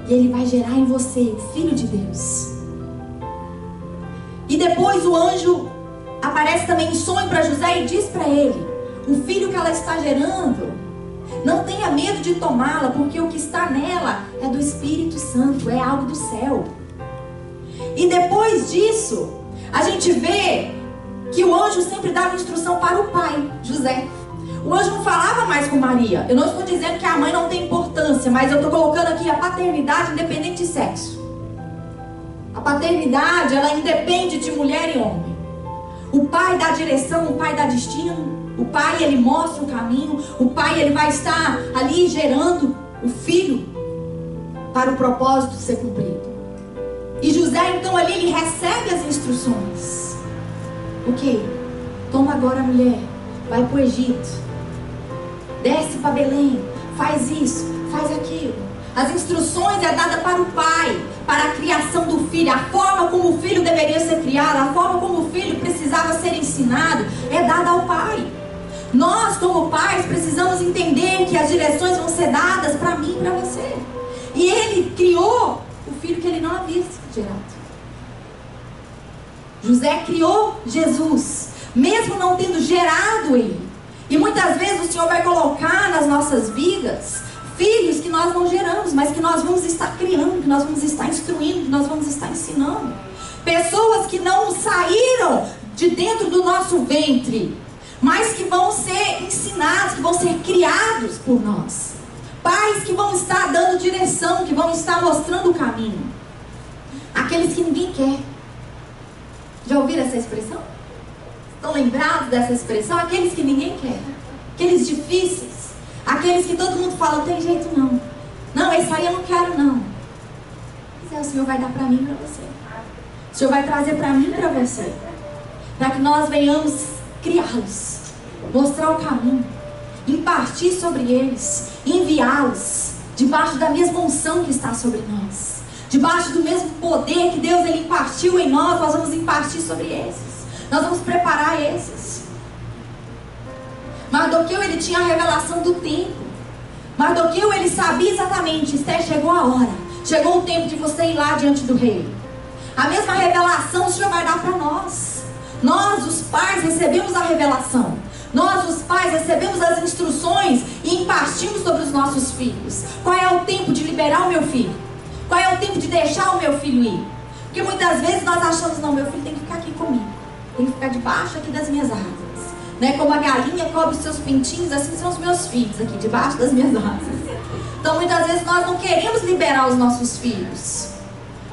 e Ele vai gerar em você Filho de Deus. E depois o anjo aparece também em sonho para José e diz para ele: o filho que ela está gerando, não tenha medo de tomá-la, porque o que está nela é do Espírito Santo, é algo do céu. E depois disso, a gente vê que o anjo sempre dava instrução para o pai, José. O anjo não falava mais com Maria. Eu não estou dizendo que a mãe não tem importância, mas eu estou colocando aqui a paternidade independente de sexo. A paternidade, ela independe de mulher e homem. O pai dá direção, o pai dá destino. O pai, ele mostra o caminho. O pai, ele vai estar ali gerando o filho para o propósito ser cumprido. E José, então, ali ele recebe as instruções. O quê? Toma agora a mulher, vai para o Egito, desce para Belém, faz isso, faz aquilo. As instruções é dada para o pai, para a criação do filho. A forma como o filho deveria ser criado, a forma como o filho precisava ser ensinado, é dada ao pai. Nós, como pais, precisamos entender que as direções vão ser dadas para mim e para você. E ele criou o filho que ele não havia gerado. José criou Jesus, mesmo não tendo gerado ele. E muitas vezes o Senhor vai colocar nas nossas vidas filhos que nós não geramos, mas que nós vamos estar criando, que nós vamos estar instruindo, que nós vamos estar ensinando. Pessoas que não saíram de dentro do nosso ventre, mas que vão ser ensinados, que vão ser criados por nós. Pais que vão estar dando direção, que vão estar mostrando o caminho. Aqueles que ninguém quer. Já ouviram essa expressão? Estão lembrados dessa expressão? Aqueles que ninguém quer. Aqueles difíceis. Aqueles que todo mundo fala: não tem jeito não. Não, esse aí eu não quero não. Mas o Senhor vai dar para mim e para você. O Senhor vai trazer para mim e para você. Para que nós venhamos criá-los. Mostrar o caminho. Impartir sobre eles. Enviá-los. Debaixo da mesma unção que está sobre nós. Debaixo do mesmo poder que Deus ele impartiu em nós. Nós vamos impartir sobre esses. Nós vamos preparar esses. Mardoqueu, ele tinha a revelação do tempo. Mardoqueu, ele sabia exatamente: Esther, chegou a hora. Chegou o tempo de você ir lá diante do rei. A mesma revelação o Senhor vai dar para nós. Nós, os pais, recebemos a revelação. Nós, os pais, recebemos as instruções e impartimos sobre os nossos filhos. Qual é o tempo de liberar o meu filho? Qual é o tempo de deixar o meu filho ir? Porque muitas vezes nós achamos: não, meu filho tem que ficar aqui comigo. Tem que ficar debaixo aqui das minhas asas. Né? Como a galinha cobre os seus pintinhos, assim são os meus filhos aqui, debaixo das minhas asas. Então muitas vezes nós não queremos liberar os nossos filhos,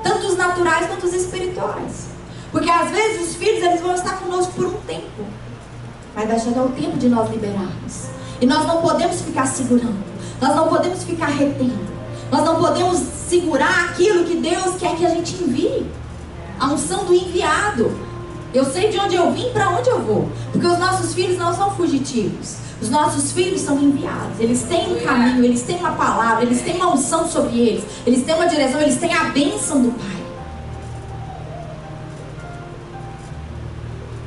tanto os naturais quanto os espirituais. Porque às vezes os filhos eles vão estar conosco por um tempo, mas vai chegar o tempo de nós liberarmos. E nós não podemos ficar segurando, nós não podemos ficar retendo, nós não podemos segurar aquilo que Deus quer que a gente envie. A unção do enviado. Eu sei de onde eu vim, para onde eu vou. Porque os nossos filhos não são fugitivos. Os nossos filhos são enviados. Eles têm um caminho, eles têm uma palavra, eles têm uma unção sobre eles. Eles têm uma direção, eles têm a bênção do Pai.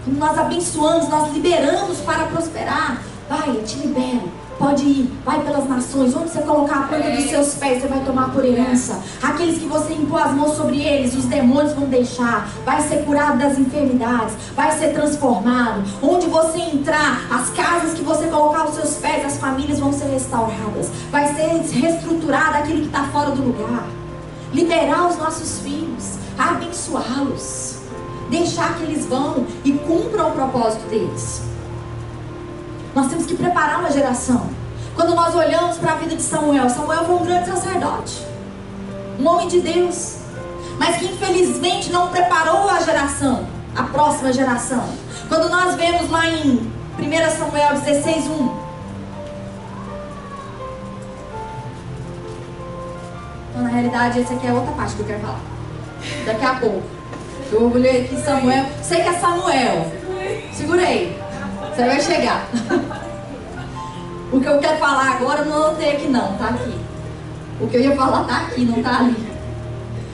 Quando nós abençoamos, nós liberamos para prosperar. Pai, eu te libero. Pode ir, vai pelas nações. Onde você colocar a planta dos seus pés, você vai tomar por herança. Aqueles que você impor as mãos sobre eles, os demônios vão deixar. Vai ser curado das enfermidades. Vai ser transformado. Onde você entrar, as casas que você colocar os seus pés, as famílias vão ser restauradas. Vai ser reestruturado aquilo que está fora do lugar. Liberar os nossos filhos, abençoá-los, deixar que eles vão e cumpram o propósito deles. Nós temos que preparar uma geração. Quando nós olhamos para a vida de Samuel, Samuel foi um grande sacerdote, um homem de Deus, mas que infelizmente não preparou a geração. a próxima geração. Quando nós vemos lá em 1 Samuel 16:1. Então, na realidade, essa aqui é outra parte que eu quero falar. Daqui a pouco. Eu olhei aqui Samuel. Sei que é Samuel. Segurei. Você vai chegar. O que eu quero falar agora, eu não anotei aqui não, tá aqui. O que eu ia falar tá aqui, não tá ali.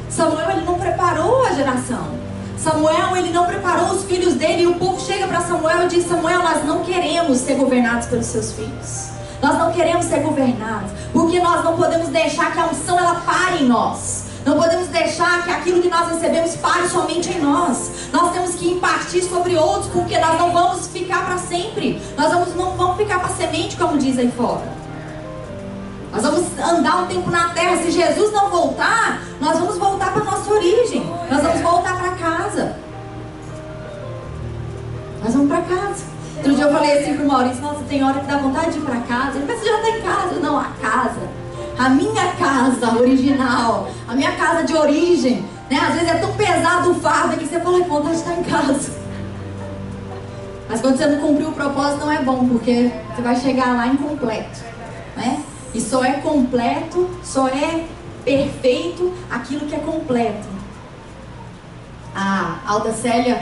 Samuel, ele não preparou a geração. Samuel, ele não preparou os filhos dele. E o povo chega para Samuel e diz: Samuel, nós não queremos ser governados pelos seus filhos. Nós não queremos ser governados, porque nós não podemos deixar que a unção ela pare em nós. Não podemos deixar que aquilo que nós recebemos pare somente em nós. Nós temos que impartir sobre outros, porque nós não vamos ficar para sempre. Nós não vamos ficar para semente, como diz aí fora. Nós vamos andar um tempo na terra. Se Jesus não voltar, nós vamos voltar para a nossa origem. Nós vamos voltar para casa. Nós vamos para casa. Outro dia eu falei assim pro Maurício: nossa, tem hora que dá vontade de ir para casa. Ele: mas você já está em casa. Não, a casa. A minha casa original. A minha casa de origem. Né? Às vezes é tão pesado o fardo que você fala: que vontade de estar em casa. Mas quando você não cumpriu o propósito, não é bom, porque você vai chegar lá incompleto. Né? E só é completo, só é perfeito aquilo que é completo. A Alda Célia,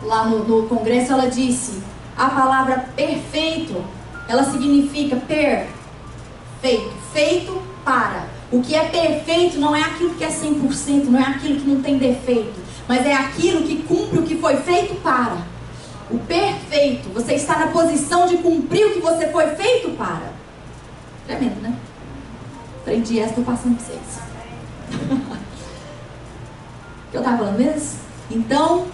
lá no congresso, ela disse: a palavra perfeito, ela significa perfeito, feito para. O que é perfeito não é aquilo que é 100%, não é aquilo que não tem defeito, mas é aquilo que cumpre o que foi feito para. O perfeito, você está na posição de cumprir o que você foi feito para. Tremendo, né? Aprendi essa, estou passando para vocês. O que eu estava falando mesmo? Então,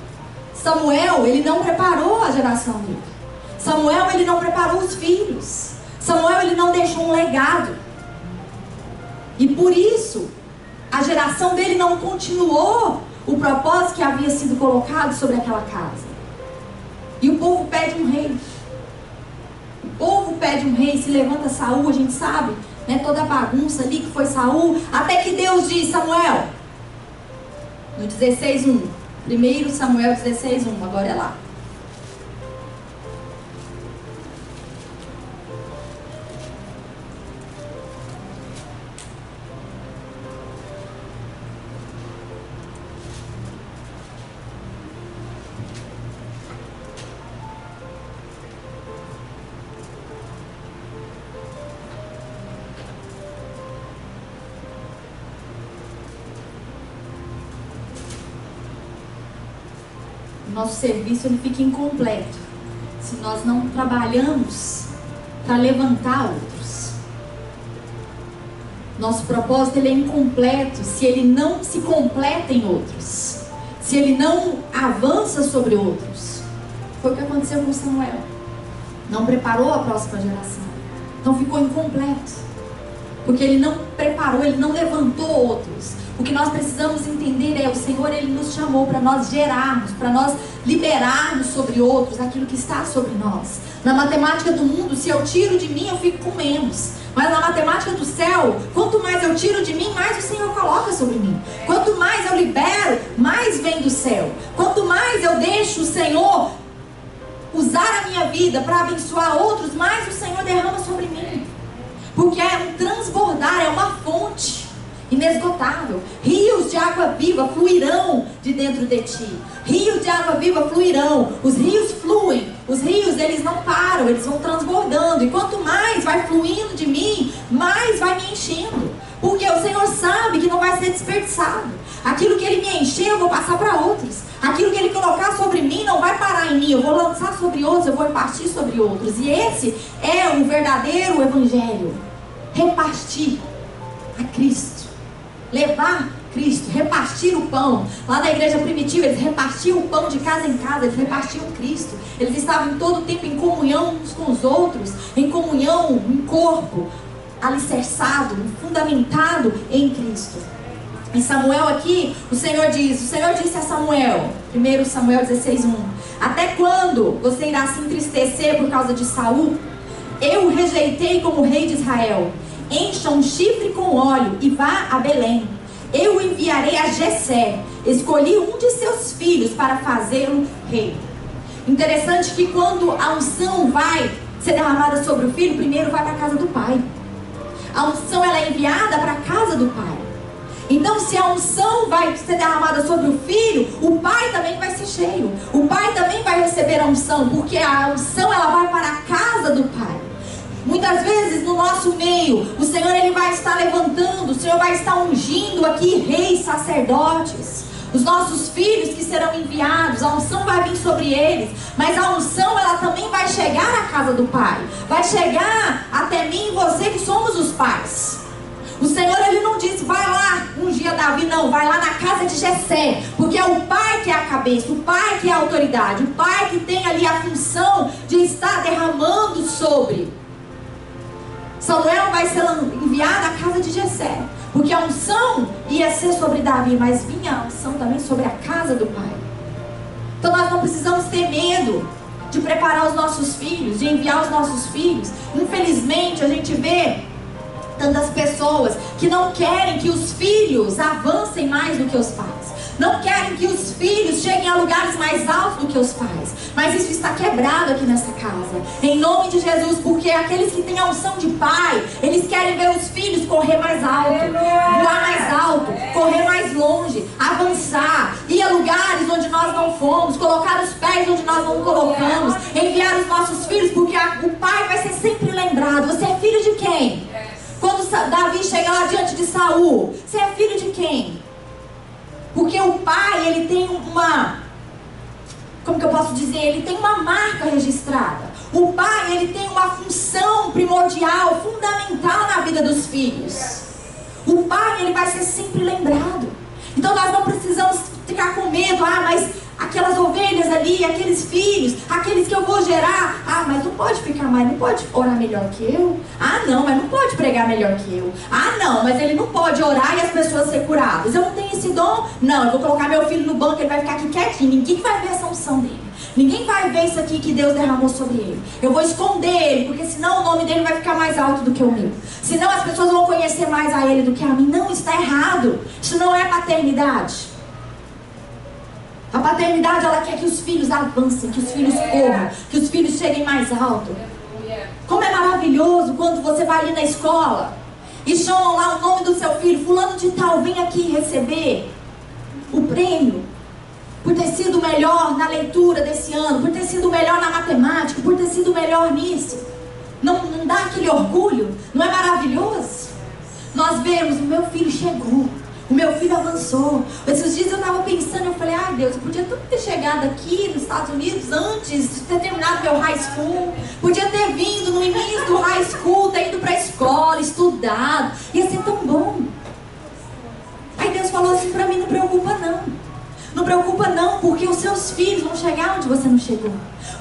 Samuel, ele não preparou a geração dele. Samuel, ele não preparou os filhos. Samuel, ele não deixou um legado. E por isso, a geração dele não continuou o propósito que havia sido colocado sobre aquela casa. E o povo pede um rei. O povo pede um rei, se levanta Saul, a gente sabe, né, toda a bagunça ali que foi Saul, até que Deus diz: Samuel, no 16:1, 1 Samuel 16:1, agora é lá. Nosso serviço ele fica incompleto se nós não trabalhamos para levantar outros. Nosso propósito ele é incompleto se ele não se completa em outros, se ele não avança sobre outros. Foi o que aconteceu com Samuel. Não preparou a próxima geração, então ficou incompleto, porque ele não preparou, ele não levantou outros. O que nós precisamos entender é: o Senhor, ele nos chamou para nós gerarmos, para nós liberarmos sobre outros aquilo que está sobre nós. Na matemática do mundo, se eu tiro de mim, eu fico com menos. Mas na matemática do céu, quanto mais eu tiro de mim, mais o Senhor coloca sobre mim. Quanto mais eu libero, mais vem do céu. Quanto mais eu deixo o Senhor usar a minha vida para abençoar outros, mais o Senhor derrama sobre mim. Porque é um transbordar, é uma fonte inesgotável. Rios de água viva fluirão de dentro de ti. Rios de água viva fluirão. Os rios fluem. Os rios, eles não param, eles vão transbordando. E quanto mais vai fluindo de mim, mais vai me enchendo. Porque o Senhor sabe que não vai ser desperdiçado. Aquilo que Ele me encher, eu vou passar para outros. Aquilo que Ele colocar sobre mim não vai parar em mim. Eu vou lançar sobre outros, eu vou repartir sobre outros. E esse é o verdadeiro evangelho. Repartir a Cristo. Levar Cristo, repartir o pão. Lá na igreja primitiva, eles repartiam o pão de casa em casa, eles repartiam Cristo. Eles estavam em todo o tempo em comunhão uns com os outros, em comunhão, em corpo, alicerçado, fundamentado em Cristo. Em Samuel aqui, o Senhor disse a Samuel, 1 Samuel 16:1: até quando você irá se entristecer por causa de Saul? Eu o rejeitei como rei de Israel. Encha um chifre com óleo e vá a Belém. eu enviarei a Jessé. Escolhi um de seus filhos para fazê-lo rei. Interessante que quando a unção vai ser derramada sobre o filho, primeiro vai para a casa do pai. A unção ela é enviada para a casa do pai. Então, se a unção vai ser derramada sobre o filho, o pai também vai ser cheio. O pai também vai receber a unção, porque a unção ela vai para a casa do pai. Muitas vezes no nosso meio, o Senhor ele vai estar levantando, o Senhor vai estar ungindo aqui reis, sacerdotes. Os nossos filhos que serão enviados, a unção vai vir sobre eles. Mas a unção ela também vai chegar à casa do pai. Vai chegar até mim e você que somos os pais. O Senhor ele não disse, vai lá ungir Davi, não, vai lá na casa de Jessé, porque é o pai que é a cabeça, o pai que é a autoridade, o pai que tem ali a função de estar derramando sobre. Samuel vai ser enviado à casa de Jessé, porque a unção ia ser sobre Davi, mas vinha a unção também sobre a casa do pai. Então nós não precisamos ter medo de preparar os nossos filhos, de enviar os nossos filhos. Infelizmente a gente vê tantas pessoas que não querem que os filhos avancem mais do que os pais. Não querem que os filhos cheguem a lugares mais altos do que os pais. Mas isso está quebrado aqui nessa casa. Em nome de Jesus, porque aqueles que têm a unção de pai, eles querem ver os filhos correr mais alto, voar mais alto, correr mais longe, avançar, ir a lugares onde nós não fomos, colocar os pés onde nós não colocamos, enviar os nossos filhos, porque o pai vai ser sempre lembrado. Você é filho de quem? Quando Davi chega lá diante de Saul, você é filho de quem? Porque o pai, ele tem uma, como que eu posso dizer? Ele tem uma marca registrada. O pai, ele tem uma função primordial, fundamental na vida dos filhos. O pai, ele vai ser sempre lembrado. Então nós não precisamos ficar com medo. Mas aquelas ovelhas ali, aqueles filhos, aqueles que eu vou gerar. Mas não pode ficar mais, não pode orar melhor que eu. Não, mas não pode pregar melhor que eu. Não, mas ele não pode orar e as pessoas ser curadas. Eu não tenho esse dom. Não, eu vou colocar meu filho no banco, ele vai ficar aqui quietinho. Ninguém vai ver essa unção dele. Ninguém vai ver isso aqui que Deus derramou sobre ele. Eu vou esconder ele, porque senão o nome dele vai ficar mais alto do que o meu. Senão as pessoas vão conhecer mais a ele do que a mim. Não, está errado. Isso não é paternidade. A paternidade, ela quer que os filhos avancem, que os filhos corram, que os filhos cheguem mais alto. Como é maravilhoso quando você vai ali na escola e chamam lá o nome do seu filho, fulano de tal, vem aqui receber o prêmio por ter sido melhor na leitura desse ano, por ter sido melhor na matemática, por ter sido melhor nisso. Não dá aquele orgulho? Não é maravilhoso? Nós vemos, o meu filho chegou, o meu filho avançou. Esses dias eu estava pensando, eu falei, Deus, eu podia tanto ter chegado aqui nos Estados Unidos antes de ter terminado meu high school. Podia ter vindo no início do high school, ter ido para a escola, estudado. Ia ser tão bom. Aí Deus falou assim para mim, não preocupa não. Não preocupa não, porque os seus filhos vão chegar onde você não chegou.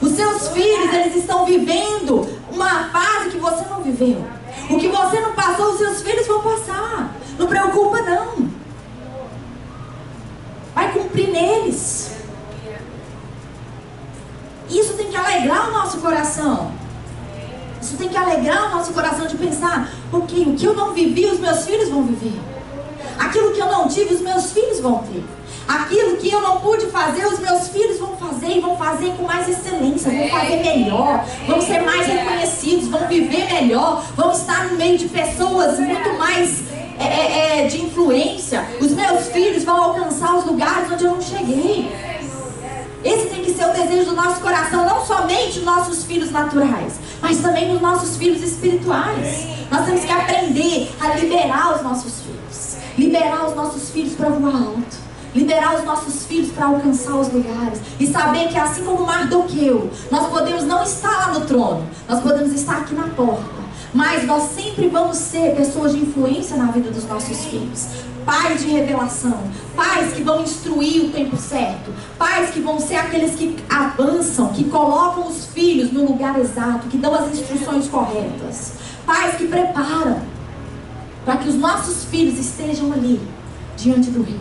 Os seus filhos, eles estão vivendo uma fase que você não viveu. O que você não passou, os seus filhos vão passar. Não preocupa não. Vai cumprir neles. Isso tem que alegrar o nosso coração. Isso tem que alegrar o nosso coração de pensar, ok, o que eu não vivi, os meus filhos vão viver. Aquilo que eu não tive, os meus filhos vão ter. Aquilo que eu não pude fazer, os meus filhos vão fazer, e vão fazer com mais excelência, vão fazer melhor, vão ser mais reconhecidos, vão viver melhor, vão estar no meio de pessoas muito mais de influência. Os meus filhos vão alcançar os lugares onde eu não cheguei. Esse tem que ser o desejo do nosso coração, não somente nos nossos filhos naturais, mas também nos nossos filhos espirituais. Nós temos que aprender a liberar os nossos filhos, liberar os nossos filhos para voar alto, liberar os nossos filhos para alcançar os lugares. E saber que assim como Mardoqueu, nós podemos não estar lá no trono, nós podemos estar aqui na porta, mas nós sempre vamos ser pessoas de influência na vida dos nossos filhos. Pais de revelação, pais que vão instruir o tempo certo, pais que vão ser aqueles que avançam, que colocam os filhos no lugar exato, que dão as instruções corretas, pais que preparam para que os nossos filhos estejam ali diante do Rei.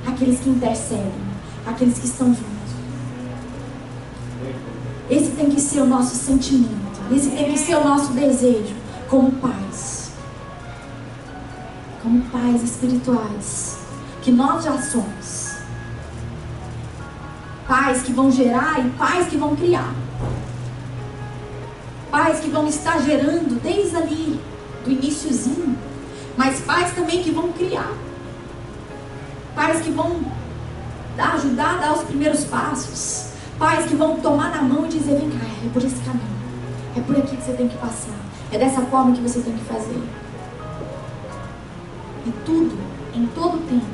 Aqueles que intercedem, aqueles que estão juntos. Esse tem que ser o nosso sentimento, esse tem que ser o nosso desejo como pais. como pais espirituais, que nós já somos. Pais que vão gerar e pais que vão criar. Pais que vão estar gerando desde ali, do iniciozinho, mas pais também que vão criar. Pais que vão ajudar a dar os primeiros passos. Pais que vão tomar na mão e dizer, vem cá, é por esse caminho. É por aqui que você tem que passar. É dessa forma que você tem que fazer. E tudo, em todo tempo,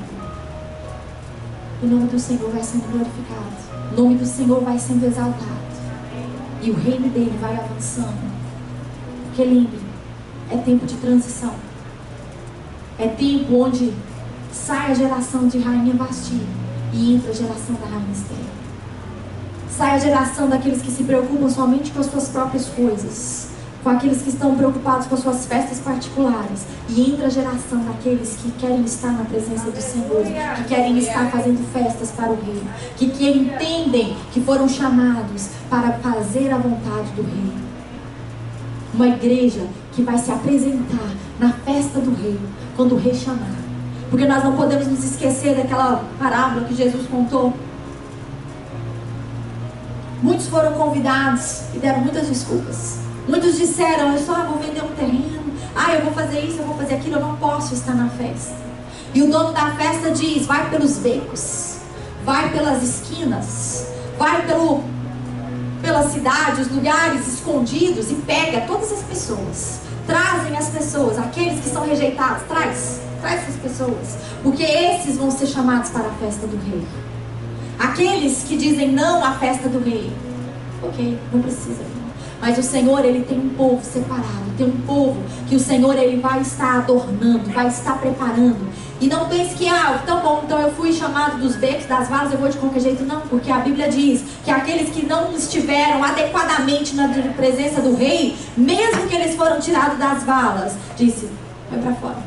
o nome do Senhor vai sendo glorificado. O nome do Senhor vai sendo exaltado. E o reino dele vai avançando. Porque lembre, é tempo de transição. É tempo onde sai a geração de rainha Vasti e entra a geração da rainha Esther. Sai a geração daqueles que se preocupam somente com as suas próprias coisas, com aqueles que estão preocupados com as suas festas particulares, e entra a geração daqueles que querem estar na presença do Senhor, que querem estar fazendo festas para o Rei, que entendem que foram chamados para fazer a vontade do Rei. Uma igreja que vai se apresentar na festa do Rei, quando o Rei chamar. Porque nós não podemos nos esquecer daquela parábola que Jesus contou. Muitos foram convidados e deram muitas desculpas. Muitos disseram, eu só vou vender um terreno, eu vou fazer isso, eu vou fazer aquilo, eu não posso estar na festa. E o dono da festa diz, vai pelos becos, vai pelas esquinas, vai pela cidade, os lugares escondidos, e pega todas as pessoas. Trazem as pessoas, aqueles que são rejeitados, traz essas pessoas, porque esses vão ser chamados para a festa do Rei. Aqueles que dizem não à festa do Rei, ok, não precisa, mas o Senhor, Ele tem um povo separado, tem um povo que o Senhor, Ele vai estar adornando, vai estar preparando. E não pense que, tão bom, então eu fui chamado dos becos, das valas, eu vou de qualquer jeito. Não, porque a Bíblia diz que aqueles que não estiveram adequadamente na presença do Rei, mesmo que eles foram tirados das valas, disse, vai para fora,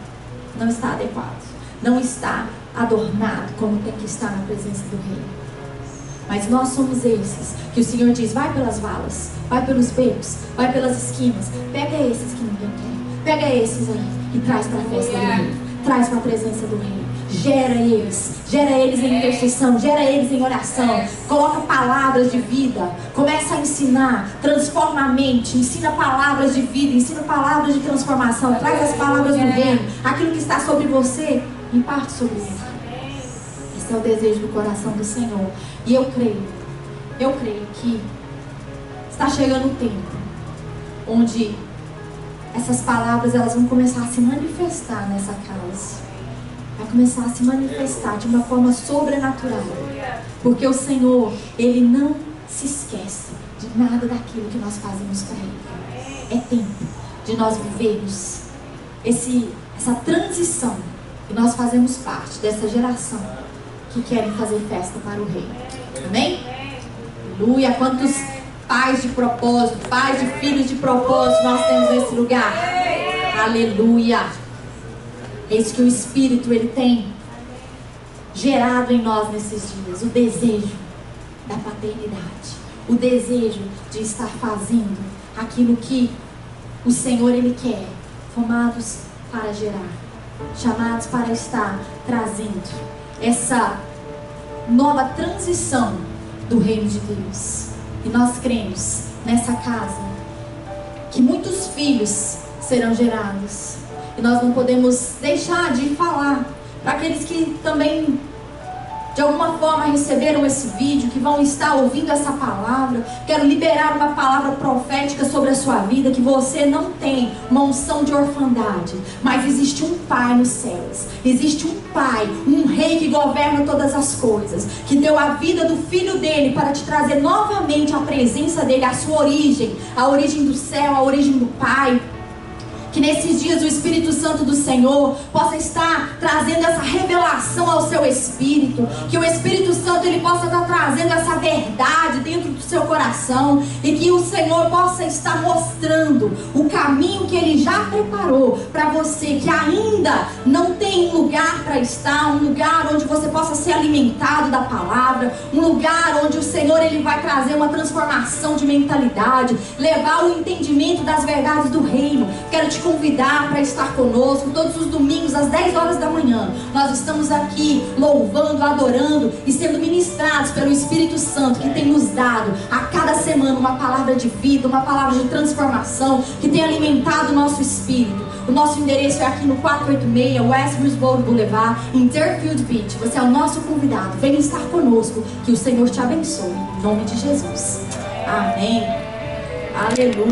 não está adequado, não está adornado como tem que estar na presença do Rei. Mas nós somos esses que o Senhor diz, vai pelas valas, vai pelos becos, vai pelas esquinas, pega esses que ninguém quer, pega esses aí e traz para a festa do Rei, traz para a presença do Rei, gera eles em intercessão, gera eles em oração, coloca palavras de vida, começa a ensinar, transforma a mente, ensina palavras de vida, ensina palavras de transformação, traz as palavras do Reino, aquilo que está sobre você, imparte sobre ele. Esse é o desejo do coração do Senhor. E eu creio que está chegando o tempo onde essas palavras elas vão começar a se manifestar nessa casa. Vai começar a se manifestar de uma forma sobrenatural. Porque o Senhor, Ele não se esquece de nada daquilo que nós fazemos para Ele. É tempo de nós vivermos essa transição. E nós fazemos parte dessa geração que querem fazer festa para o Rei. Amém? Aleluia. Quantos pais de propósito, pais de filhos de propósito nós temos nesse lugar? Aleluia. Eis que o Espírito, Ele tem gerado em nós nesses dias o desejo da paternidade, o desejo de estar fazendo aquilo que o Senhor, Ele quer. Formados para gerar, chamados para estar trazendo essa nova transição do reino de Deus. E nós cremos nessa casa que muitos filhos serão gerados. E nós não podemos deixar de falar para aqueles que também de alguma forma receberam esse vídeo, que vão estar ouvindo essa palavra. Quero liberar uma palavra profética sobre a sua vida, que você não tem uma unção de orfandade, mas existe um Pai nos céus, existe um Pai, um Rei que governa todas as coisas, que deu a vida do Filho dele para te trazer novamente a presença dele, a sua origem, a origem do céu, a origem do Pai. Que nesses dias o Espírito Santo do Senhor possa estar trazendo essa revelação ao seu espírito. Que o Espírito Santo ele possa estar trazendo essa verdade dentro do seu coração. coração e que o Senhor possa estar mostrando o caminho que Ele já preparou para você que ainda não tem um lugar para estar, um lugar onde você possa ser alimentado da palavra, um lugar onde o Senhor Ele vai trazer uma transformação de mentalidade, levar o entendimento das verdades do reino. Quero te convidar para estar conosco todos os domingos às 10 horas da manhã. Nós estamos aqui louvando, adorando e sendo ministrados pelo Espírito Santo, que tem nos dado a cada semana uma palavra de vida, uma palavra de transformação, que tem alimentado o nosso espírito. O nosso endereço é aqui no 486 West Brisbane Boulevard, em Deerfield Beach. Você é o nosso convidado. Venha estar conosco. Que o Senhor te abençoe. Em nome de Jesus. Amém. Aleluia.